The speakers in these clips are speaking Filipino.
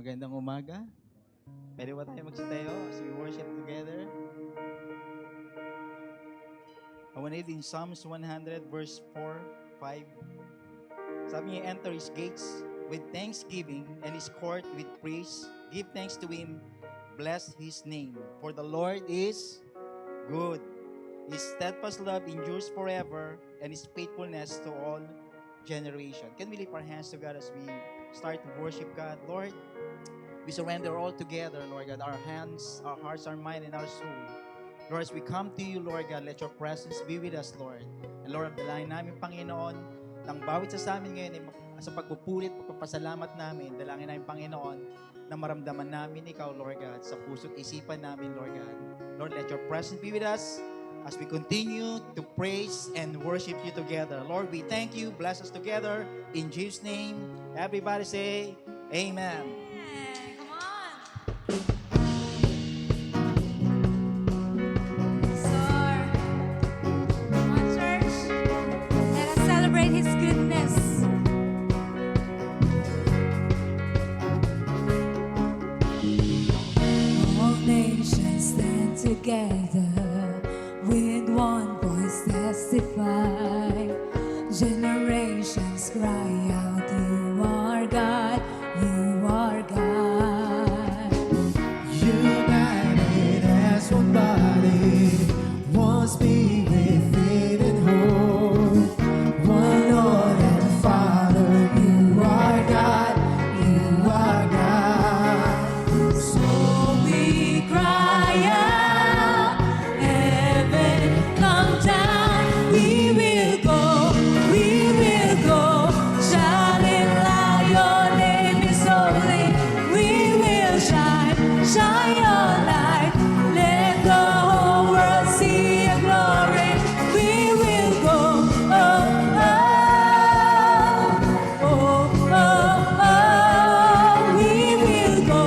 Magandang umaga. Pwede ba tayo magsitayo as we worship together? I want to read in Psalms 100 verse 4, 5. Sabi niya, enter His gates with thanksgiving and His court with praise. Give thanks to Him, bless His name. For the Lord is good. His steadfast love endures forever, and His faithfulness to all generation. Can we lift our hands to God as we start to worship God? Lord, we surrender all together, Lord God, our hands, our hearts, our mind, and our soul. Lord, as we come to you, Lord God, let your presence be with us, Lord. And Lord, dalangin namin, Panginoon, ng bawat sa amin ngayon ay sa pagpupulit, pagpapasalamat namin, dalangin namin, Panginoon, na maramdaman namin ikaw, Lord God, sa puso't isipan namin, Lord God. Lord, let your presence be with us as we continue to praise and worship you together. Lord, we thank you. Bless us together. In Jesus' name, everybody say, Amen. Come on. Sir, come on, church. Let us celebrate His goodness. All nations stand together with one voice testify. Generations cry out, you are God, you are God. United as one body, one spirit, faith and hope, one Lord and Father. You are God, you are God. So we cry out, heaven come down, we will go, shouting loud, your name is holy, we will shine your light, let the whole world see your glory, we will go, we will go,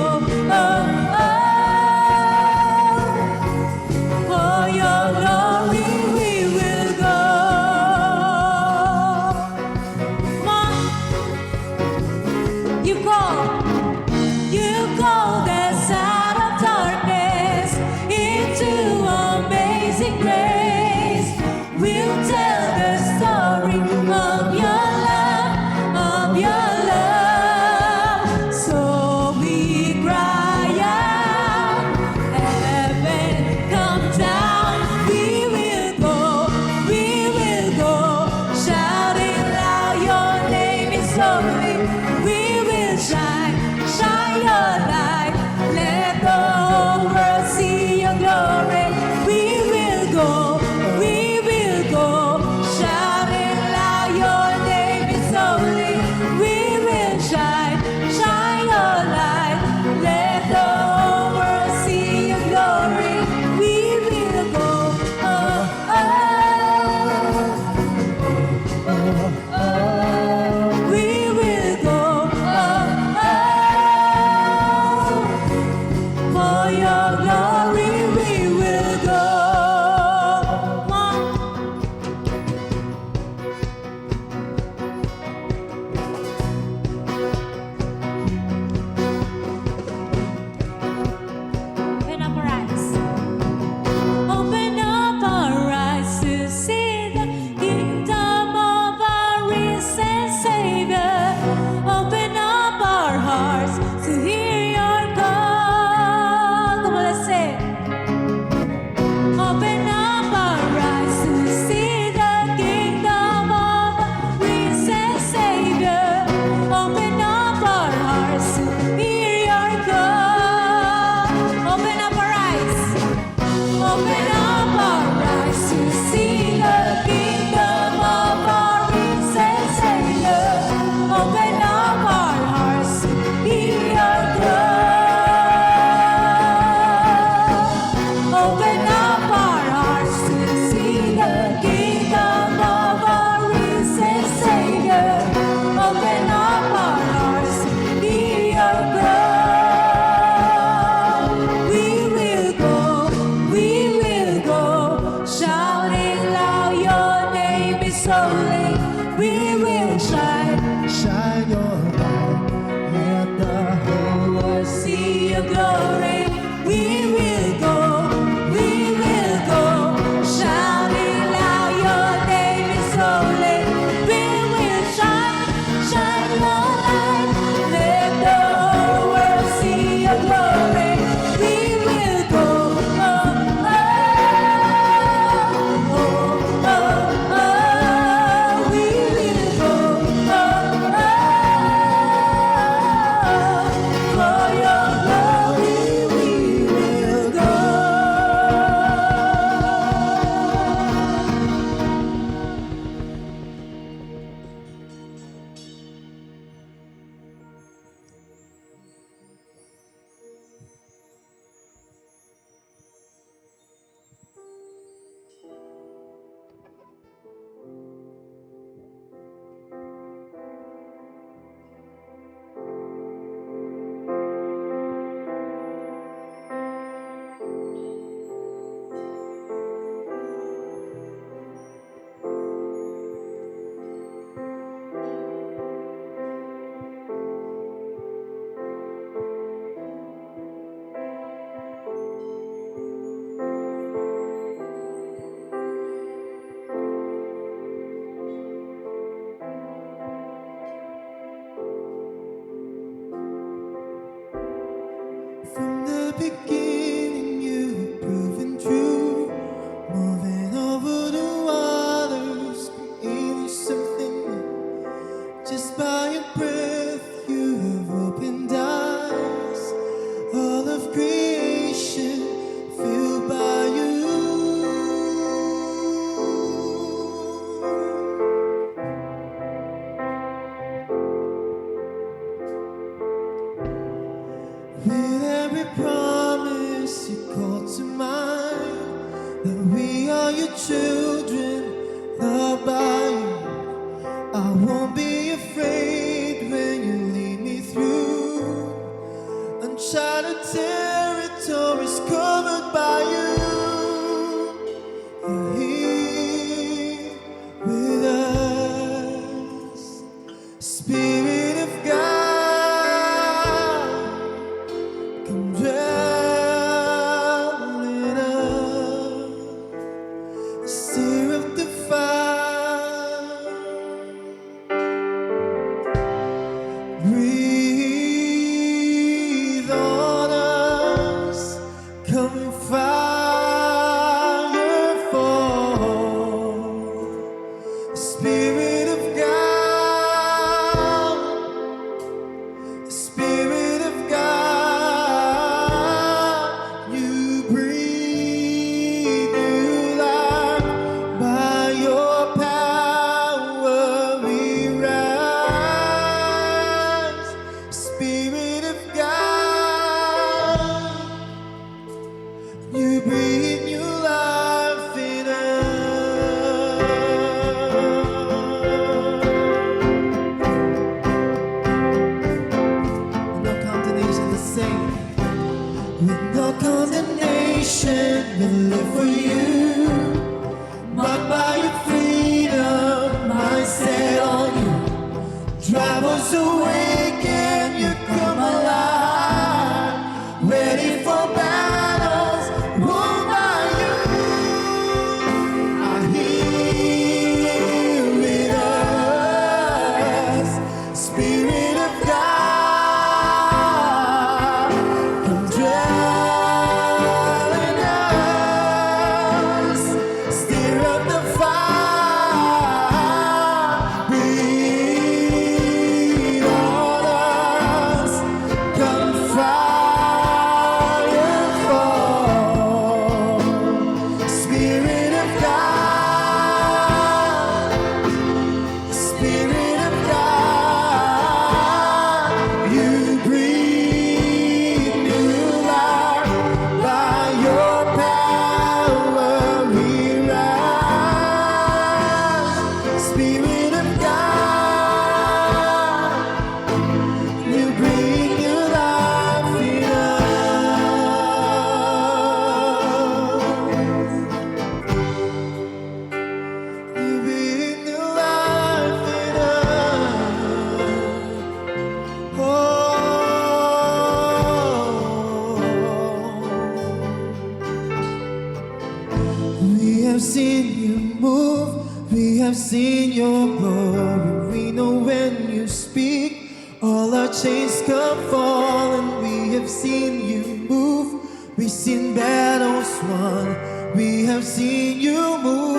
for your glory we will go. Come on. You called us out of darkness. your glory. We will go, shouting loud, your name is holy. We will shine, shine your light. Let the whole world see your glory. We will go, oh, oh, oh, oh, oh. We will go, oh, oh, for your glory we will go. From the beginning, you've proven true. Moving over the waters, creating something new. Just by your breath, you have opened eyes. All of creation filled by you. With every promise you call to mind, that we are your children, loved by you. I won't be afraid when you lead me through uncharted territories covered by you. You're here with us, Spirit of God. Come dwell in us, stir up the fire, breathe on us, come fire fall, Spirit of God, Spirit of God, you breathe new life. By your power we rise. Spirit of God, you breathe new life in us. No condemnation to sing. With no condemnation, we live for you. Marked by your freedom, mind set on you. Drive us awake and you come alive. Ready for battles, won by you. Are here with us, Spirit of God. Come dwell in us, stir up the fire, breathe on us, come fire have seen you move. We have seen your glory. We know when you speak, all our chains come falling. We have seen you move. We've seen battles won. We have seen you move.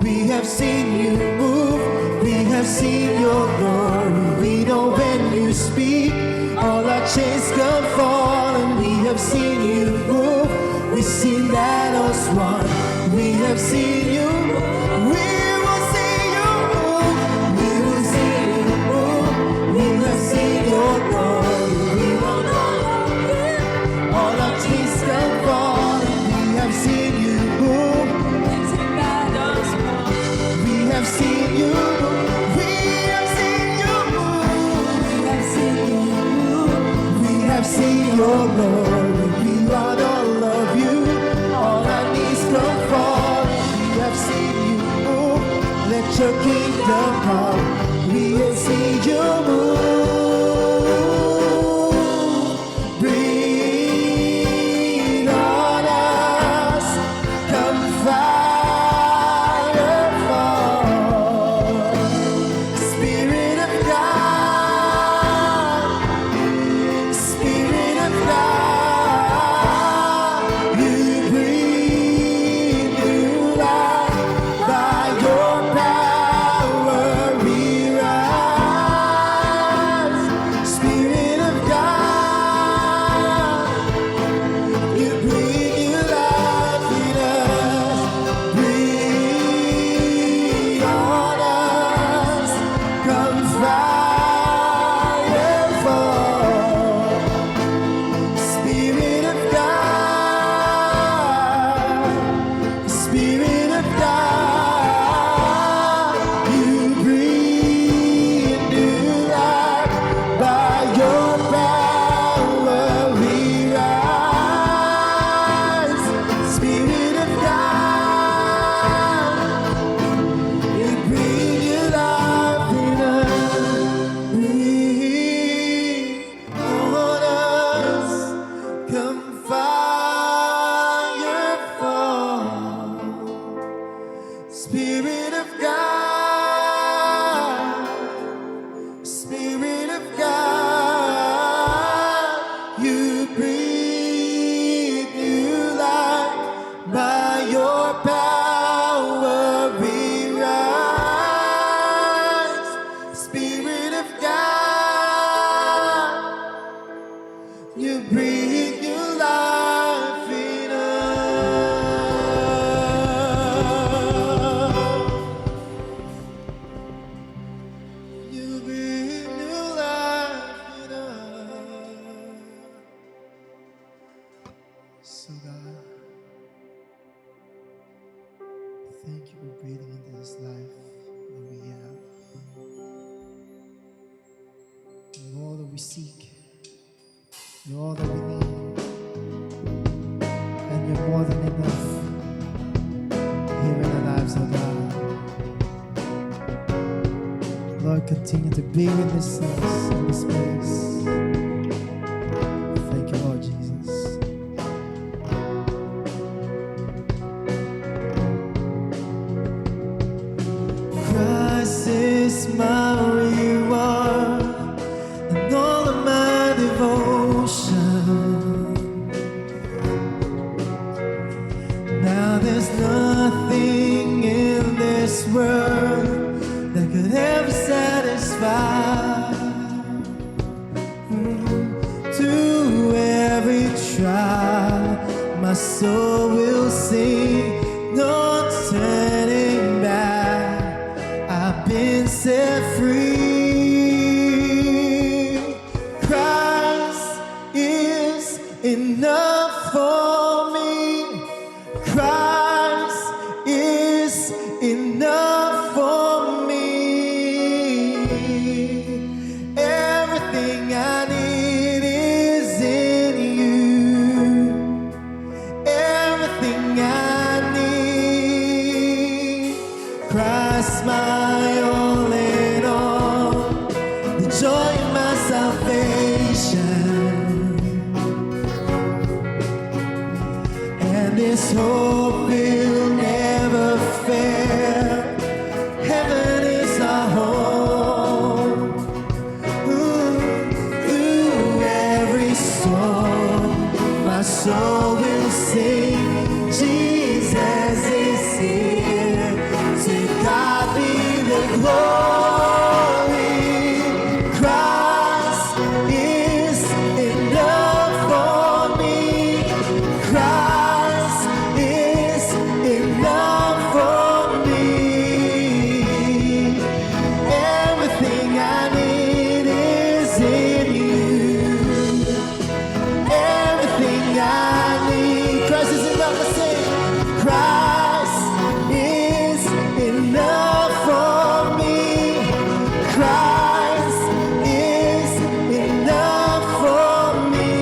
We have seen you move. We have seen your glory. We know when you speak, all our chains come falling. We have seen you move. We've seen battles won. We have seen you move. We will see you move. We will see you move. We have seen your glory. We will know all our chains come falling. We have seen you move. We have seen you move. We have seen you move. We have seen your glory. We want all of you. All our needs come falling. We have seen you move. Let your kingdom come. We have seen you move. Breathe on us. Come fire fall. Spirit of God. Spirit of God. You breathe new life. By your power we rise. Spirit of God. You breathe new life in us. Breathe on us. Come fire fall. Spirit of God. Spirit of God. You breathe new life. By your power we rise. Spirit of God. You breathe your life in us. Breathe on us. Come fire fall. Spirit of God. Spirit of God. You breathe new life. By your power we rise. Spirit of God. You breathe new life in us. You breathe new life in us. So God, thank you for breathing into this life that we have. You're all that we seek. You're all that we need. And you're more than enough here in our lives, oh God. Lord, continue to be with us in this place. Thank you, Lord Jesus. Christ is my reward and all of my devotion. Now there's nothing in this world that could ever satisfy. To every trial, my soul will sing, no turning back. I've been set free. Christ is enough for me. Christ is enough for me. Everything I need is in you. Everything I need. Christ, my all in all. The joy of my salvation. this hope will never fail. Heaven is our home. Through every storm, my soul will sing. Jesus is here. To God be the glory. Christ is enough for me. Christ is enough for me. Everything I need is in you. Everything I need. Christ is enough to say. Christ is enough for me. Christ is enough for me.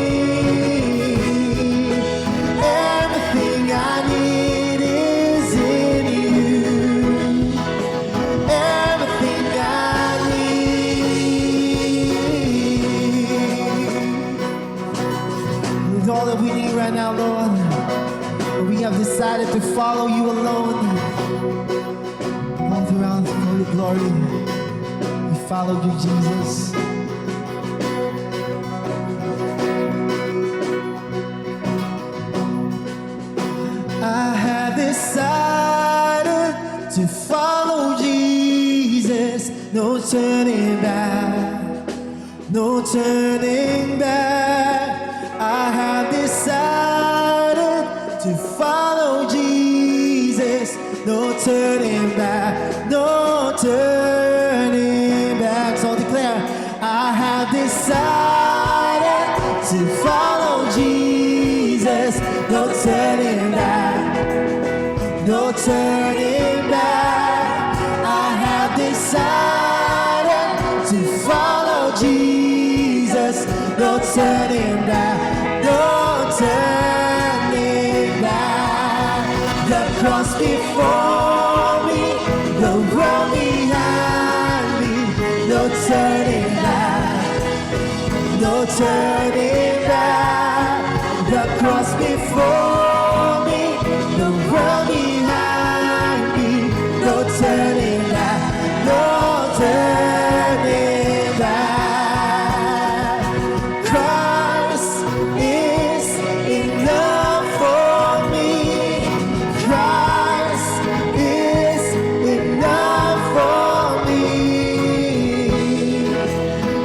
Everything I need is in you. Everything I need. With all that we need right now, Lord, we have decided to follow you alone. All throughout for your glory, we follow you, Jesus. I have decided to follow Jesus. No turning back, no turning back. I have decided to follow Jesus. No turning back, no turning back. So declare, I have decided to follow Jesus. No turning back, no turning back. I have decided to follow Jesus. No turning back, no turning back. The cross before me, the world behind me. No turning back, no turning back. The cross before me, the world behind me. No turning back, no turning back. Christ is enough for me. Christ is enough for me.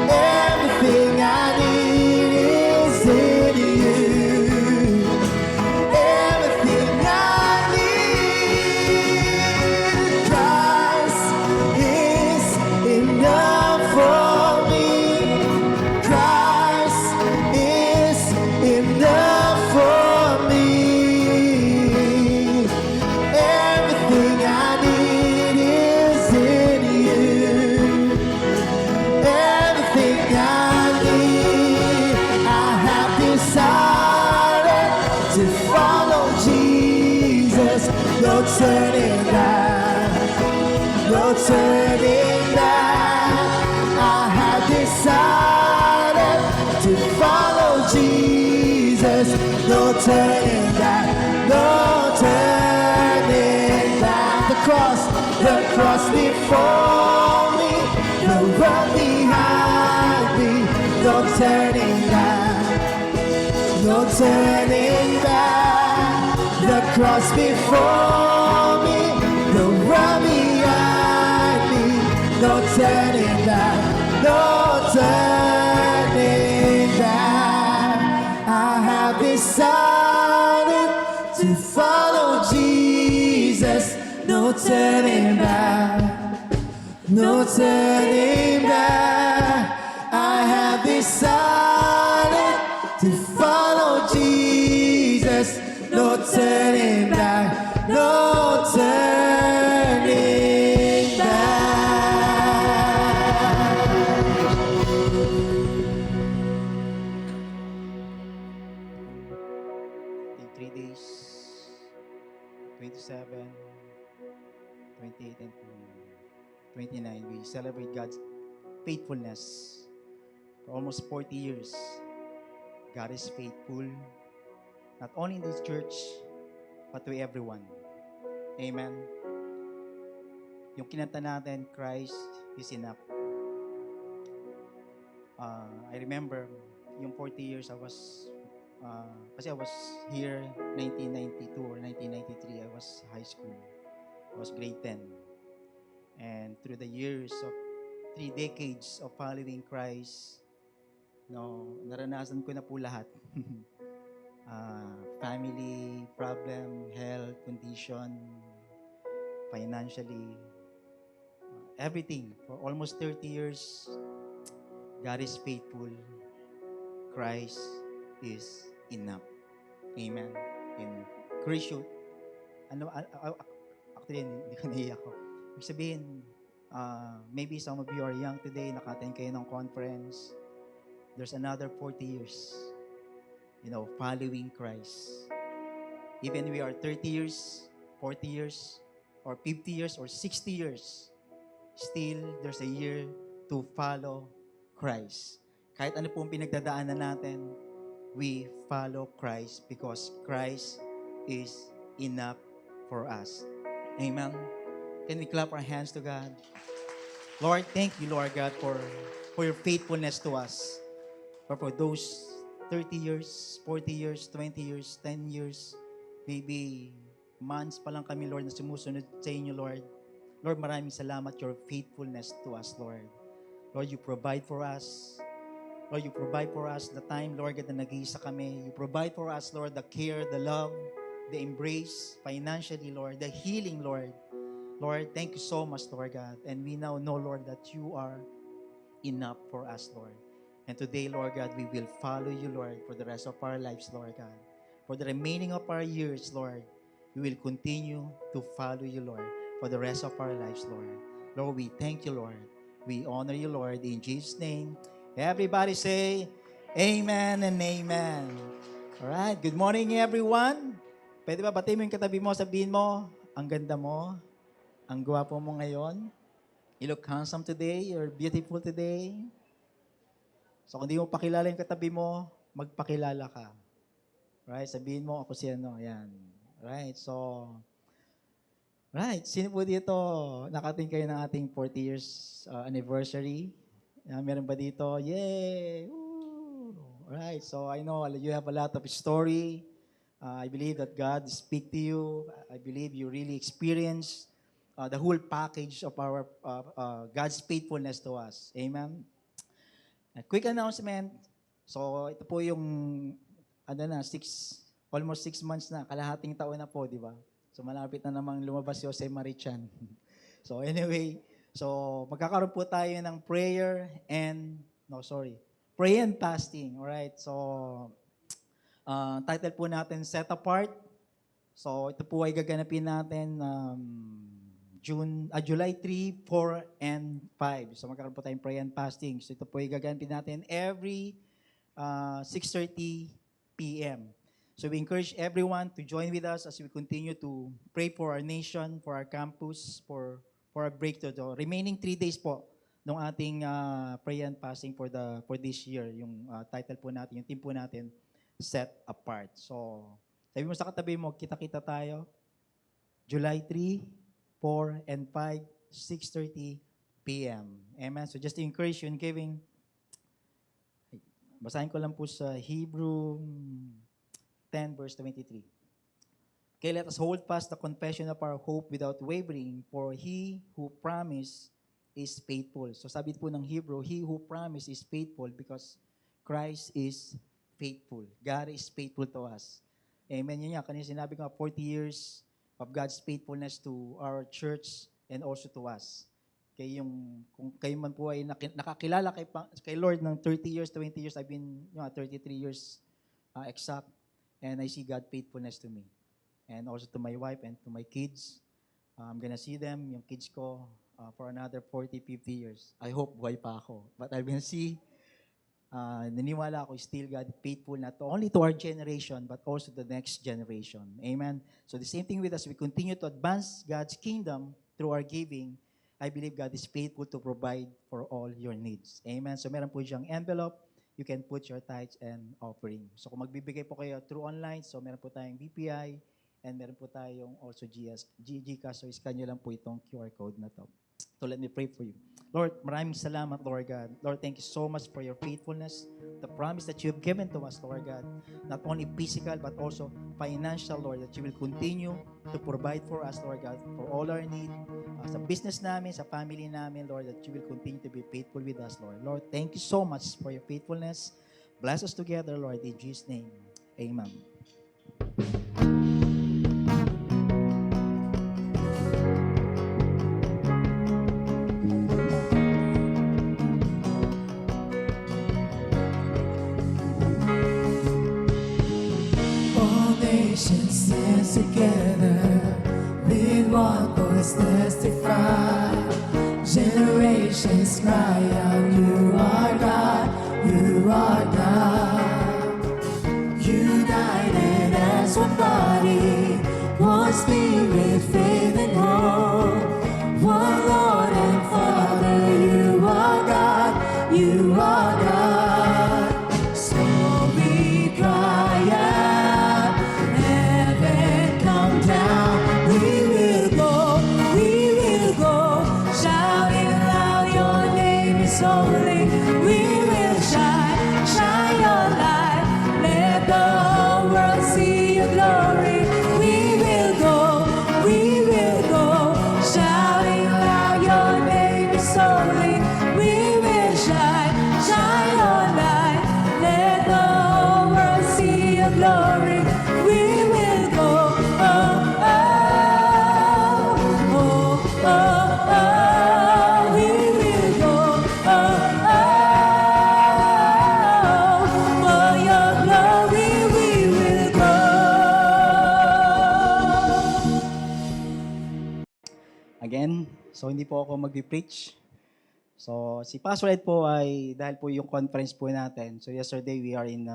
Everything I need is in you. Everything I need. Christ is enough for me. Christ is enough for me. Everything I need is in you. Everything I need. I have decided to follow Jesus. No turning back, no turning back. I have decided to follow Jesus. No turning back, no turning back. The cross before me, the world behind me. No turning back, no turning back. The cross before me, the world behind me. No turning back, no turning back. I have decided to follow Jesus. No turning back, no turning back. I have decided to follow Jesus. No turning back, no turning back. In 3 days, 27, 28, and 29, we celebrate God's faithfulness. 'For almost 40 years, God is faithful, not only in this church, but to everyone. Amen. Yung kinanta natin, Christ is enough. I remember yung 40 years kasi I was here 1992 or 1993. I was high school. I was grade 10. And through the years of 3 decades of following Christ, naranasan ko na po lahat. Family problem, health condition, financially, everything. For almost 30 years, God is faithful. Christ is enough. Amen. In Christian, actually, hindi ko naiyak ko. Ibig sabihin, maybe some of you are young today, naka-attend kayo ng conference. There's another 40 years, following Christ. Even we are 30 years, 40 years, or 50 years, or 60 years, still there's a year to follow Christ. Kahit ano pong pinagdadaanan natin, we follow Christ because Christ is enough for us. Amen. Can we clap our hands to God? Lord, thank you, Lord God, for your faithfulness to us. For those 30 years, 40 years, 20 years, 10 years, maybe months pa lang kami, Lord, na sumusunod sa inyo, Lord. Lord, maraming salamat your faithfulness to us, Lord. Lord, you provide for us. Lord, you provide for us the time, Lord, na nag-iisa kami. You provide for us, Lord, the care, the love, the embrace, financially, Lord, the healing, Lord. Lord, thank you so much, Lord God. And we now know, Lord, that you are enough for us, Lord. And today, Lord God, we will follow you, Lord, for the rest of our lives, Lord God. For the remaining of our years, Lord, we will continue to follow you, Lord, for the rest of our lives, Lord. Lord, we thank you, Lord. We honor you, Lord, in Jesus' name. Everybody say, Amen and Amen. Alright, good morning, everyone. Pwede ba batiin mo yung katabi mo, sabihin mo, ang ganda mo, ang gwapo mo ngayon. You look handsome today, you're beautiful today. So kung di mo pakilala yung katabi mo, magpakilala ka. Right? Sabihin mo, ako si ano. Yan. Right? So, right. Sino po dito, nakating kayo ng ating 40 years anniversary? Meron ba dito? Yay! Woo! Right. So, I know you have a lot of story. I believe that God speak to you. I believe you really experience the whole package of our God's faithfulness to us. Amen? A quick announcement. So, ito po yung, almost 6 months na, kalahating taon na po, di ba? So, malapit na namang lumabas si Jose Marichan. So, anyway, magkakaroon po tayo ng prayer and fasting. Alright, so, title po natin, Set Apart. So, ito po ay gaganapin natin July 3, 4, and 5. So magkakaroon po tayong prayer and fasting. So ito po ay gaganapin natin every 6:30 p.m. So we encourage everyone to join with us as we continue to pray for our nation, for our campus, for our breakthrough. So remaining 3 days po ng ating prayer and fasting for this year. Yung title po natin, yung team po natin, Set Apart. So sabi mo sa katabi mo, kita-kita tayo. July 3, 4, and 5, 6:30 p.m. Amen. So just to encourage you in giving, basahin ko lang po sa Hebrew 10 verse 23. Okay, let us hold fast the confession of our hope without wavering, for he who promised is faithful. So sabi po ng Hebrew, he who promised is faithful because Christ is faithful. God is faithful to us. Amen. Yun nga, kanina sinabi ko 40 years of God's faithfulness to our church and also to us. Kung kayo man po ay nakakilala kay Lord ng 30 years, 20 years, I've been 33 years exact, and I see God faithfulness to me. And also to my wife and to my kids. I'm gonna see them, yung kids ko, for another 40, 50 years. I hope buhay pa ako. But I'm gonna see, naniwala ako, still God faithful not only to our generation, but also the next generation. Amen? So the same thing with us, we continue to advance God's kingdom through our giving. I believe God is faithful to provide for all your needs. Amen? So meron po siyang envelope, you can put your tithes and offering. So kung magbibigay po kayo through online, so meron po tayong BPI, And meron po tayong also GCash. So scan nyo lang po itong QR code na to. So let me pray for you. Lord, maraming salamat, Lord God. Lord, thank you so much for your faithfulness, the promise that you have given to us, Lord God. Not only physical, but also financial, Lord, that you will continue to provide for us, Lord God, for all our need, sa business namin, sa family namin, Lord, that you will continue to be faithful with us, Lord. Lord, thank you so much for your faithfulness. Bless us together, Lord, in Jesus' name. Amen. All nations stand together with one voice testify. Generations cry out, you are God, you are God. United as one body, one spirit, faith and hope. One Lord and Father, you are God, you are God. So we cry out, heaven come down. We will go, shouting loud, your name is holy. We will shine, shine your light. Let the whole world see your glory. We will go, shouting loud, your name is holy. We will shine, shine your light. Let the whole world see your glory. We will go, oh, oh, oh, oh, oh. We will go, oh, oh, for your glory we will go. Again, so hindi po ako mag-preach. So si Pastor Ed po ay dahil po yung conference po natin. So yesterday we are in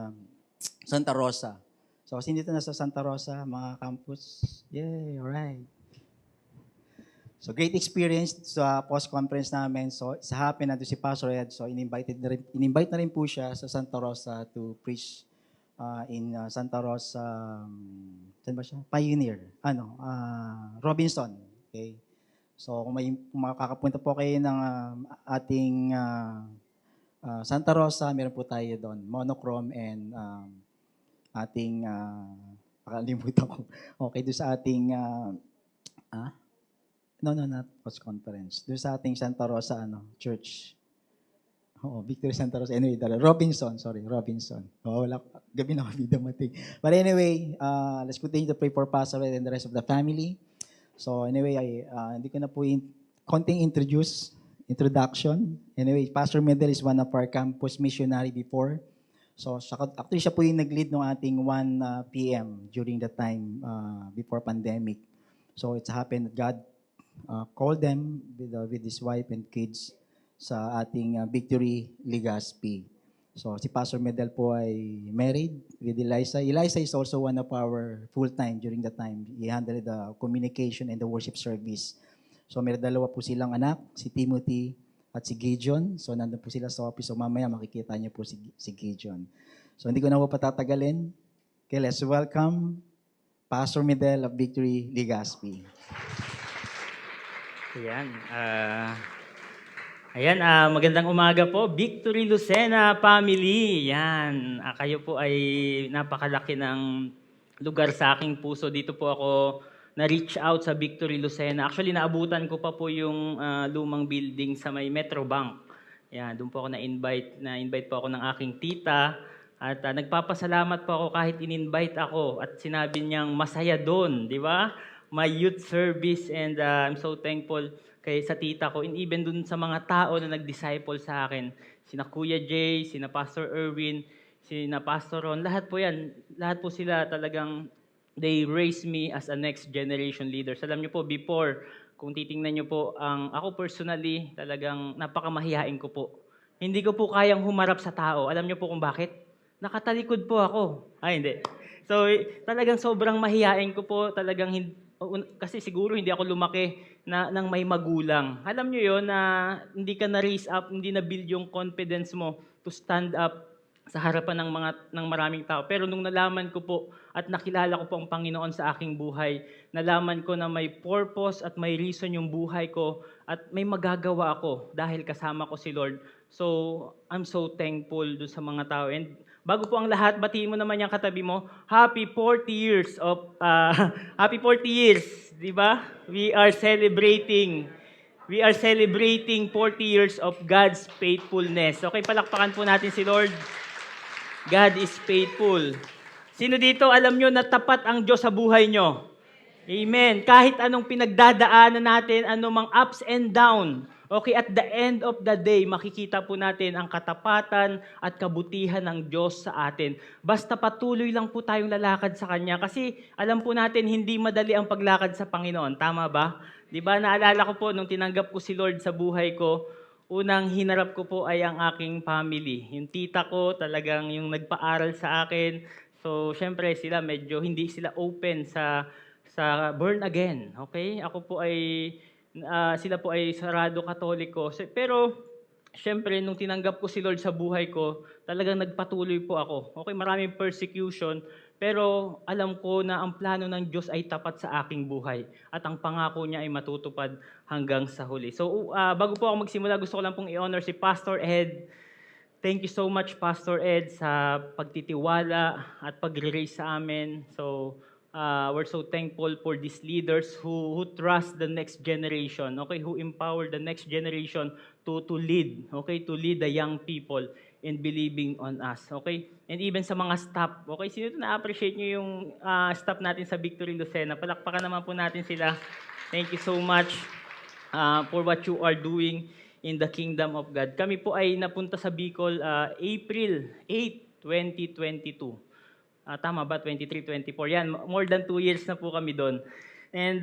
Santa Rosa. So kasi dito na sa Santa Rosa, mga campus. Yay, alright. So great experience sa post-conference namin. So sa happen na si Pastor Ed. So in-invite na rin po siya sa Santa Rosa to preach in Santa Rosa, saan ba siya? Pioneer. Robinson. Okay. So kung makakapunta po kayo ng ating Santa Rosa, meron po tayo doon. Monochrome and ating, pakalimutan ko. Okay, doon sa ating, not post-conference. Doon sa ating Santa Rosa church. Victory Santa Rosa. Anyway, Robinson. Wala, gabi na kami dumating. But anyway, let's continue to pray for Pastor and the rest of the family. So anyway, hindi ko na po konting introduction. Anyway, Pastor Medel is one of our campus missionary before. So actually siya po yung nag-lead ng ating 1 p.m. during the time before pandemic. So it's happened that God called them with his wife and kids sa ating Victory Legazpi. So si Pastor Medel po ay married with Eliza. Eliza is also one of our full-time during the time. He handled the communication and the worship service. So may dalawa po silang anak, si Timothy at si Gideon. So nandun po sila sa office. So mamaya makikita niyo po si Gideon. So hindi ko na po patatagalin. Okay, let's welcome Pastor Medel of Victory Legazpi. Ayan, magandang umaga po. Victory Lucena family. Yan, kayo po ay napakalaki ng lugar sa aking puso. Dito po ako na-reach out sa Victory Lucena. Actually, naabutan ko pa po yung lumang building sa may Metrobank. Yan, doon po ako na-invite po ako ng aking tita. At nagpapasalamat po ako kahit in-invite ako at sinabi niyang masaya doon, di ba? My youth service and I'm so thankful kay sa tita ko and even dun sa mga tao na nag-disciple sa akin. Sina Kuya Jay, sina Pastor Erwin, sina Pastor Ron, lahat po yan. Lahat po sila talagang they raised me as a next generation leader. Alam niyo po, before, kung titingnan niyo po, ako personally, talagang napakamahihain ko po. Hindi ko po kayang humarap sa tao. Alam niyo po kung bakit? Nakatalikod po ako. Ay, hindi. So, talagang sobrang mahihain ko po. Talagang kasi siguro hindi ako lumaki ng may magulang. Alam niyo yon na hindi ka na-raise up, hindi na-build yung confidence mo to stand up sa harapan ng maraming tao. Pero nung nalaman ko po at nakilala ko po ang Panginoon sa aking buhay, nalaman ko na may purpose at may reason yung buhay ko at may magagawa ako dahil kasama ko si Lord. So, I'm so thankful dun sa mga tao. And bago po ang lahat, batiin mo naman yung katabi mo, happy 40 years happy 40 years, di ba? We are celebrating 40 years of God's faithfulness. Okay, palakpakan po natin si Lord. God is faithful. Sino dito alam nyo na tapat ang Diyos sa buhay nyo? Amen. Kahit anong pinagdadaanan natin, anumang ups and down, okay, at the end of the day, makikita po natin ang katapatan at kabutihan ng Diyos sa atin. Basta patuloy lang po tayong lalakad sa Kanya kasi alam po natin hindi madali ang paglakad sa Panginoon. Tama ba? Di ba? Naalala ko po nung tinanggap ko si Lord sa buhay ko, unang hinarap ko po ay ang aking family. Yung tita ko talagang yung nagpaaral sa akin. So, syempre sila medyo hindi sila open sa born again. Okay? Sila po ay sarado katoliko. Pero, syempre, nung tinanggap ko si Lord sa buhay ko, talagang nagpatuloy po ako. Okay, maraming persecution, pero alam ko na ang plano ng Diyos ay tapat sa aking buhay at ang pangako niya ay matutupad hanggang sa huli. So, bago po ako magsimula, gusto ko lang pong i-honor si Pastor Ed. Thank you so much, Pastor Ed, sa pagtitiwala at pagre-raise sa amin. So, we're so thankful for these leaders who trust the next generation, okay, who empower the next generation to lead, okay, to lead the young people in believing on us, okay? And even sa mga staff, okay, sino ito na-appreciate nyo yung staff natin sa Victory Lucena? Palakpakan naman po natin sila. Thank you so much for what you are doing in the kingdom of God. Kami po ay napunta sa Bicol April 8, 2022. Tama ba? 23, 24. Yan, more than 2 years na po kami doon. And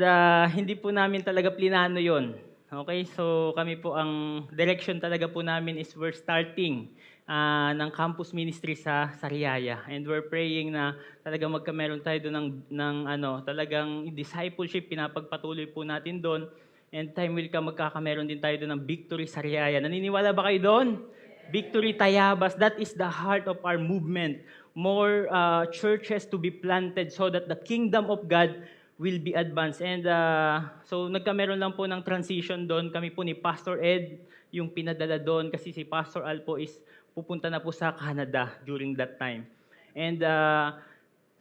hindi po namin talaga plinano yon. Okay, so kami po, ang direction talaga po namin is we're starting ng campus ministry sa Sariaya. And we're praying na talagang magkameron tayo doon ng talagang discipleship, pinapagpatuloy po natin doon. And time will come, magkakameron din tayo doon ng Victory Sariaya. Naniniwala ba kayo doon? Victory Tayabas, that is the heart of our movement. More churches to be planted so that the kingdom of God will be advanced. And so nagkameron lang po ng transition doon. Kami po ni Pastor Ed yung pinadala doon kasi si Pastor Al po is pupunta na po sa Canada during that time. And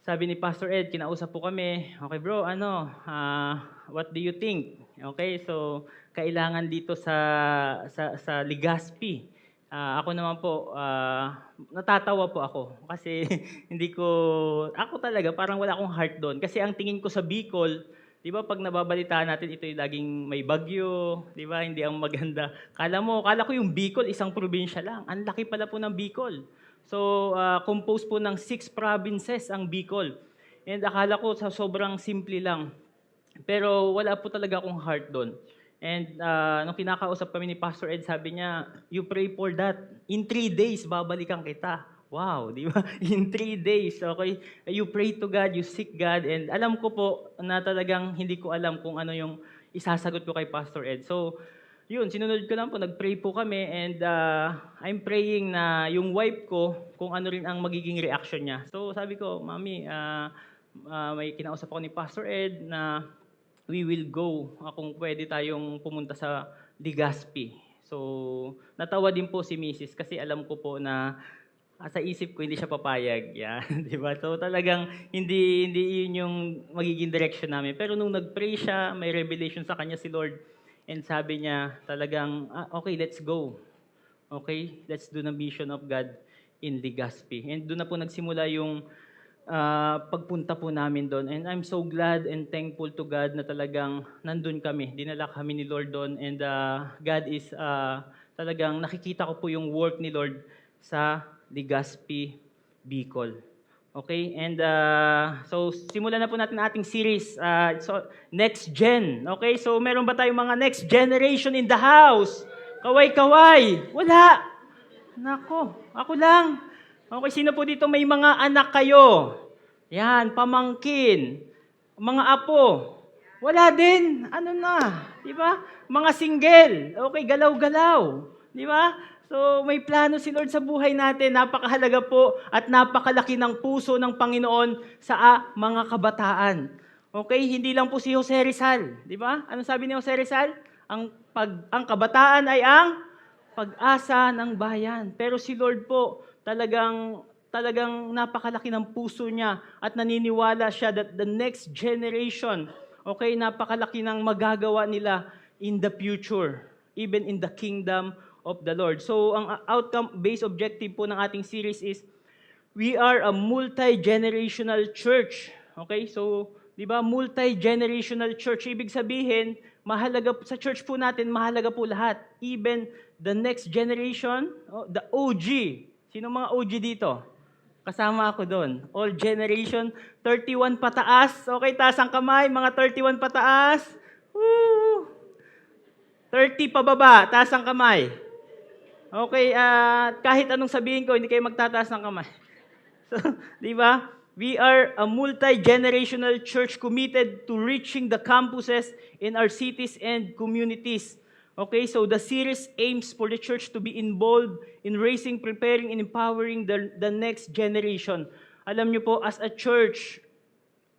sabi ni Pastor Ed, kinausap po kami, okay bro, what do you think? Okay, so kailangan dito sa Legazpi. Ako naman po, natatawa po ako kasi ako talaga parang wala akong heart doon. Kasi ang tingin ko sa Bicol, di ba pag nababalitaan natin ito yung laging may bagyo, di ba hindi ang maganda. Kala ko yung Bicol isang probinsya lang. Ang laki pala po ng Bicol. So, composed po ng 6 provinces ang Bicol. And akala ko sa sobrang simple lang. Pero wala po talaga akong heart doon. And nung kinakausap kami ni Pastor Ed, sabi niya, you pray for that. In 3 days, babalikan kita. Wow, di ba? In 3 days, okay? You pray to God, you seek God. And alam ko po na talagang hindi ko alam kung ano yung isasagot ko kay Pastor Ed. So, yun, sinunod ko lang po, nag-pray po kami. And I'm praying na yung wife ko, kung ano rin ang magiging reaction niya. So, sabi ko, Mami, may kinausap ako ni Pastor Ed na we will go kung pwede tayong pumunta sa Legazpi. So, natawa din po si Mrs. kasi alam ko po na sa isip ko hindi siya papayag. Yan, di ba? So, talagang hindi yun yung magiging direction namin. Pero nung nag-pray siya, may revelation sa kanya si Lord. And sabi niya talagang, okay, let's go. Okay, let's do the mission of God in Legazpi. And doon na po nagsimula yung pagpunta po namin doon. And I'm so glad and thankful to God na talagang nandun kami. Dinala kami ni Lord doon. And God is talagang nakikita ko po yung work ni Lord sa Legazpi, Bicol. Okay? And so simulan na po natin ating series. So Next Gen. Okay? So meron ba tayong mga next generation in the house? Kaway-kaway. Wala. Nako, ako lang. Okay, sino po dito may mga anak kayo? Yan, pamangkin. Mga apo. Wala din. Ano na? Di ba? Mga single. Okay, galaw-galaw. Di ba? So may plano si Lord sa buhay natin. Napakahalaga po at napakalaki ng puso ng Panginoon sa mga kabataan. Okay, hindi lang po si Jose Rizal, di ba? Ano sabi ni Jose Rizal? Ang kabataan ay ang pag-asa ng bayan. Pero si Lord po, talagang napakalaki ng puso niya at naniniwala siya that the next generation, okay, napakalaki ng magagawa nila in the future, even in the kingdom of the Lord. So, ang outcome-based objective po ng ating series is, we are a multi-generational church. Okay, so, di ba, multi-generational church. Ibig sabihin, mahalaga sa church po natin, mahalaga po lahat. Even the next generation, the OG. Sino mga OG dito? Kasama ako doon. All generation, 31 pataas. Okay, taas ang kamay, mga 31 pataas. Woo! 30 pababa, taas ang kamay. Okay, kahit anong sabihin ko, hindi kayo magtataas ng kamay. So, di ba? We are a multi-generational church committed to reaching the campuses in our cities and communities. Okay, so the series aims for the church to be involved in raising, preparing, and empowering the next generation. Alam niyo po, as a church,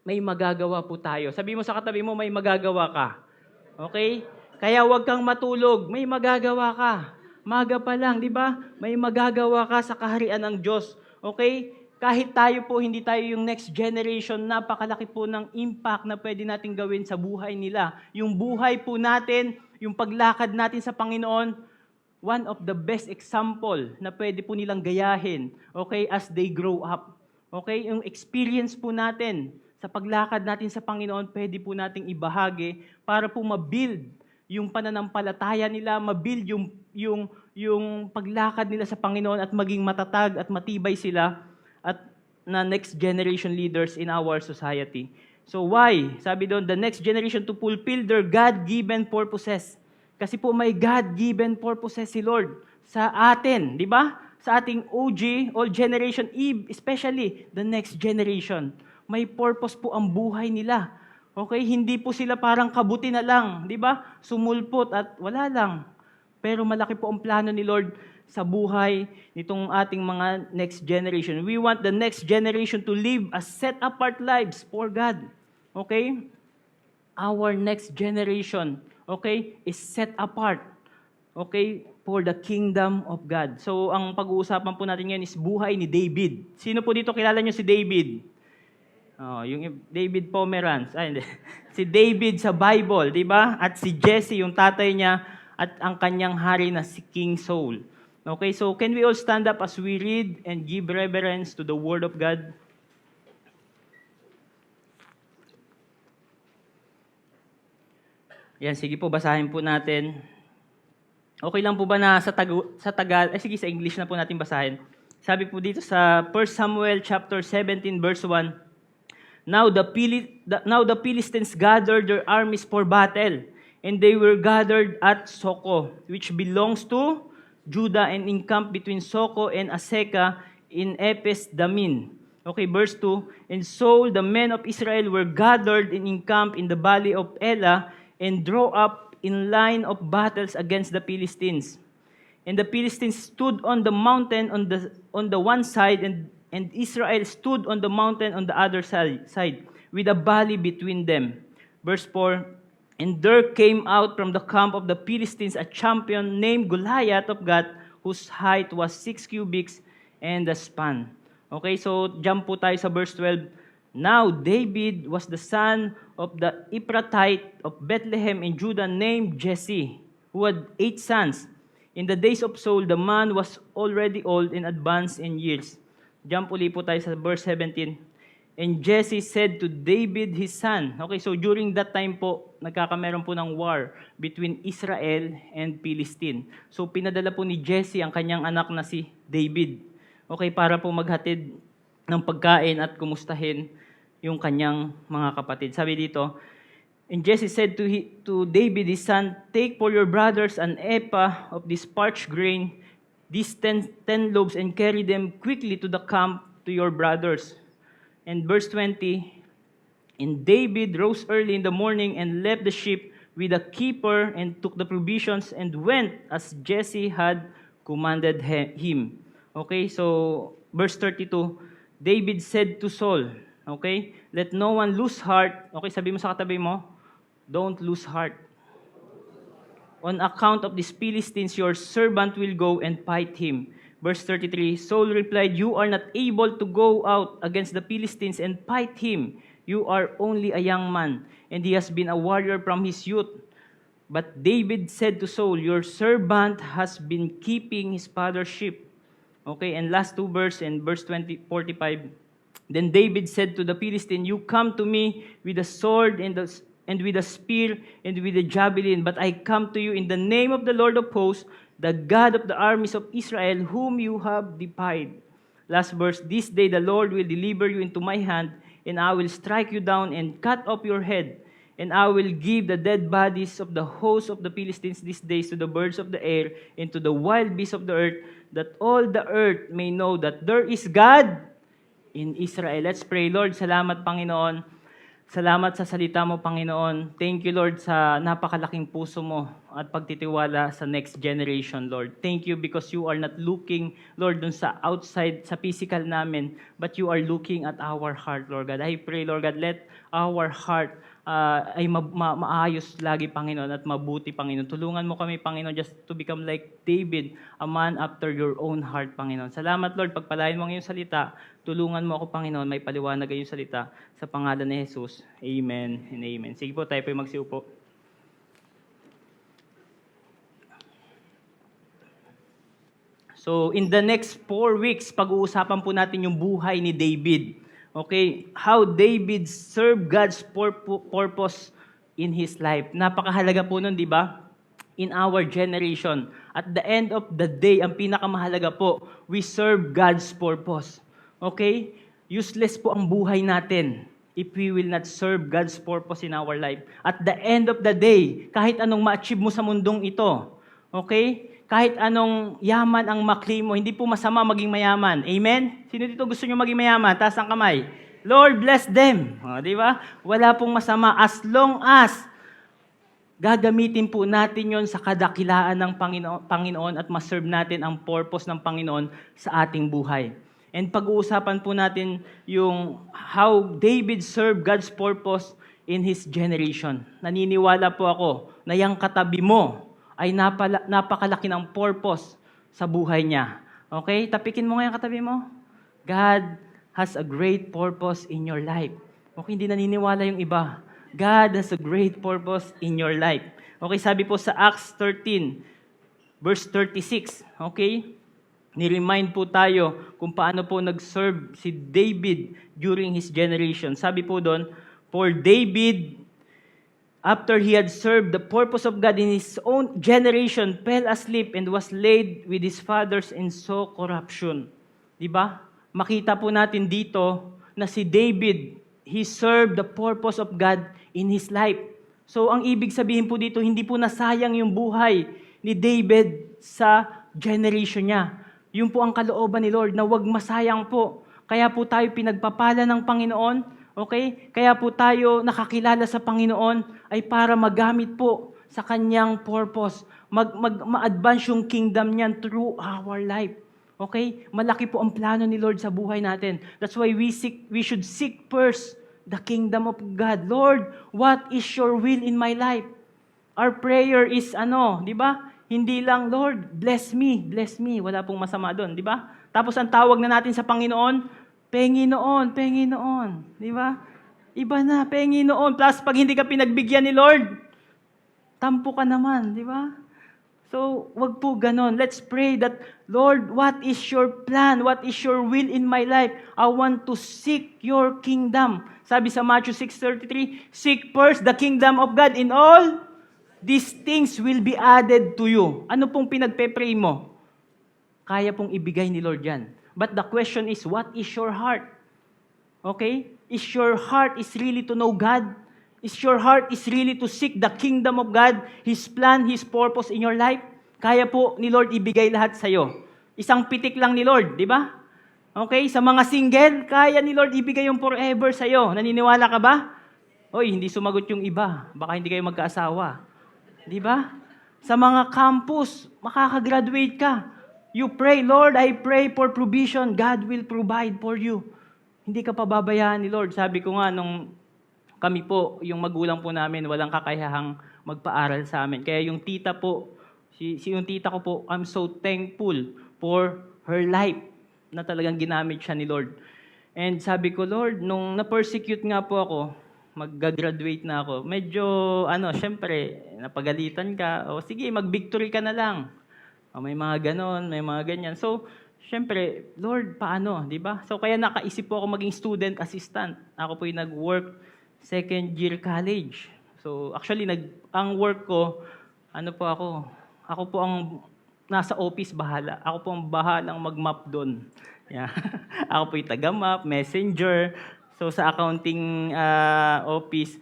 may magagawa po tayo. Sabi mo sa katabi mo, may magagawa ka. Okay? Kaya huwag kang matulog, may magagawa ka. Maga pa lang, di ba? May magagawa ka sa kaharian ng Diyos. Okay? Kahit tayo po, hindi tayo yung next generation, napakalaki po ng impact na pwede natin gawin sa buhay nila. Yung buhay po natin, yung paglakad natin sa Panginoon, one of the best example na pwede po nilang gayahin, okay, as they grow up. Okay? Yung experience po natin sa paglakad natin sa Panginoon, pwede po nating ibahagi para po ma-build yung pananampalataya nila, ma-build yung paglakad nila sa Panginoon at maging matatag at matibay sila at na next generation leaders in our society. So why? Sabi doon, the next generation to fulfill their God-given purposes. Kasi po may God-given purposes si Lord sa atin, di ba? Sa ating OG, all generation, especially the next generation. May purpose po ang buhay nila. Okay, hindi po sila parang kabuti na lang, di ba? Sumulpot at wala lang. Pero malaki po ang plano ni Lord sa buhay nitong ating mga next generation. We want the next generation to live as set-apart lives for God. Okay? Our next generation, okay, is set apart. Okay? For the kingdom of God. So, ang pag-uusapan po natin ngayon is buhay ni David. Sino po dito kilala niyo si David? Oh, yung David Pomeranz. Ay, hindi. Si David sa Bible, di ba? At si Jesse, yung tatay niya, at ang kanyang hari na si King Saul. Okay, so can we all stand up as we read and give reverence to the Word of God? Yan, sige po, basahin po natin. Okay lang po ba na sa Tagalog? Sige, sa English na po natin basahin. Sabi po dito sa 1 Samuel chapter 17 verse 1, Now the Philistines gathered their armies for battle, and they were gathered at Soko, which belongs to Judah, and encamped between Soko and Aseka in Epes Damin. Okay, verse 2, And so the men of Israel were gathered and encamped in the valley of Elah, and draw up in line of battles against the Philistines. And the Philistines stood on the mountain on the one side, and Israel stood on the mountain on the other side, with a valley between them. Verse 4, And there came out from the camp of the Philistines a champion named Goliath of Gath, whose height was 6 cubits and a span. Okay, so jump po tayo sa verse 12. Now David was the son of the Ephrathite of Bethlehem in Judah named Jesse, who had 8 sons. In the days of Saul, the man was already old and advanced in years. Jump uli po tayo sa verse 17. And Jesse said to David his son. Okay, so during that time po, nagkakameron po ng war between Israel and Philistine. So pinadala po ni Jesse ang kanyang anak na si David. Okay, para po maghatid ng pagkain at kumustahin yung kanyang mga kapatid. Sabi dito, And Jesse said to David his son, Take for your brothers an ephah of this parched grain, these 10 loaves, and carry them quickly to the camp to your brothers. And verse 20, And David rose early in the morning and left the sheep with a keeper and took the provisions and went as Jesse had commanded him. Okay, so verse 32, David said to Saul, okay, let no one lose heart. Okay, sabi mo sa katabi mo, don't lose heart. On account of these Philistines, your servant will go and fight him. Verse 33, Saul replied, you are not able to go out against the Philistines and fight him. You are only a young man, and he has been a warrior from his youth. But David said to Saul, your servant has been keeping his father's sheep. Okay, and last two verse in verse 45. Then David said to the Philistine, you come to me with a sword and with a spear and with a javelin, but I come to you in the name of the Lord of hosts, the God of the armies of Israel, whom you have defied. Last verse, this day the Lord will deliver you into my hand, and I will strike you down and cut off your head. And I will give the dead bodies of the hosts of the Philistines these days to the birds of the air and to the wild beasts of the earth, that all the earth may know that there is God in Israel. Let's pray. Lord, salamat Panginoon. Salamat sa salita mo, Panginoon. Thank you, Lord, sa napakalaking puso mo at pagtitiwala sa next generation, Lord. Thank you because you are not looking, Lord, dun sa outside, sa physical namin, but you are looking at our heart, Lord God. I pray, Lord God, let our heart ay maayos lagi, Panginoon, at mabuti, Panginoon. Tulungan mo kami, Panginoon, just to become like David, a man after your own heart, Panginoon. Salamat, Lord, pagpalain mo ang iyong salita. Tulungan mo ako, Panginoon, may paliwanag ang iyong salita. Sa pangalan ni Jesus, amen and amen. Sige po, tayo po magsiupo. So, in the next 4 weeks, pag-uusapan po natin yung buhay ni David. Okay, how David served God's purpose in his life. Napakahalaga po nun, di ba? In our generation. At the end of the day, ang pinakamahalaga po, we serve God's purpose. Okay? Useless po ang buhay natin if we will not serve God's purpose in our life. At the end of the day, kahit anong ma-achieve mo sa mundong ito, okay? Kahit anong yaman ang ma-claim mo, hindi po masama maging mayaman. Amen? Sino dito gusto nyo maging mayaman? Taas ang kamay. Lord, bless them. O, di ba? Wala pong masama as long as gagamitin po natin yon sa kadakilaan ng Panginoon at maserve natin ang purpose ng Panginoon sa ating buhay. And pag-uusapan po natin yung how David served God's purpose in his generation. Naniniwala po ako na yung katabi mo ay napakalaki ng purpose sa buhay niya. Okay? Tapikin mo nga yung katabi mo. God has a great purpose in your life. Okay, hindi naniniwala yung iba. God has a great purpose in your life. Okay, sabi po sa Acts 13, verse 36, okay? Ni-remind po tayo kung paano po nag-serve si David during his generation. Sabi po doon, for David, after he had served the purpose of God in his own generation, fell asleep and was laid with his fathers and saw corruption. Diba? Makita po natin dito na si David, he served the purpose of God in his life. So, ang ibig sabihin po dito, hindi po nasayang yung buhay ni David sa generation niya. Yun po ang kalooban ni Lord, na wag masayang po. Kaya po tayo pinagpapala ng Panginoon, okay? Kaya po tayo nakakilala sa Panginoon ay para magamit po sa kanyang purpose. Ma-advance yung kingdom niyan through our life. Okay? Malaki po ang plano ni Lord sa buhay natin. That's why we should seek first the kingdom of God. Lord, what is your will in my life? Our prayer is di ba? Hindi lang, Lord, bless me. Wala pong masama doon, di ba? Tapos ang tawag na natin sa Panginoon, Panginoon. Di ba? Iba na, Panginoon. Plus, pag hindi ka pinagbigyan ni Lord, tampo ka naman, di ba? So, wag po ganon. Let's pray that, Lord, what is your plan? What is your will in my life? I want to seek your kingdom. Sabi sa Matthew 6:33, seek first the kingdom of God in all these things will be added to you. Ano pong pinagpe-pray mo? Kaya pong ibigay ni Lord yan. But the question is, what is your heart? Okay? Is your heart is really to know God? Is your heart is really to seek the kingdom of God, His plan, His purpose in your life? Kaya po ni Lord ibigay lahat sa'yo. Isang pitik lang ni Lord, di ba? Okay? Sa mga single, kaya ni Lord ibigay yung forever sa'yo. Naniniwala ka ba? Oy, hindi sumagot yung iba. Baka hindi kayo magkaasawa. Di ba? Sa mga campus, makakagraduate ka. You pray, Lord, I pray for provision. God will provide for you. Hindi ka pababayaan ni Lord. Sabi ko nga, nung kami po, yung magulang po namin, walang kakayahang magpaaral sa amin. Kaya yung tita po, yung tita ko po, I'm so thankful for her life na talagang ginamit siya ni Lord. And sabi ko, Lord, nung na-persecute nga po ako, mag-graduate na ako, medyo, syempre, napagalitan ka, o sige, mag-victory ka na lang. O, may mga ganon, may mga ganyan. So, syempre, Lord, paano, di ba? So, kaya nakaisip po ako maging student assistant. Ako po yung nag-work second year college. So, actually, ang work ko, ako po ang nasa office bahala. Ako po ang bahalang mag-map doon. Yeah. Ako po yung taga-map, messenger. So, sa accounting office,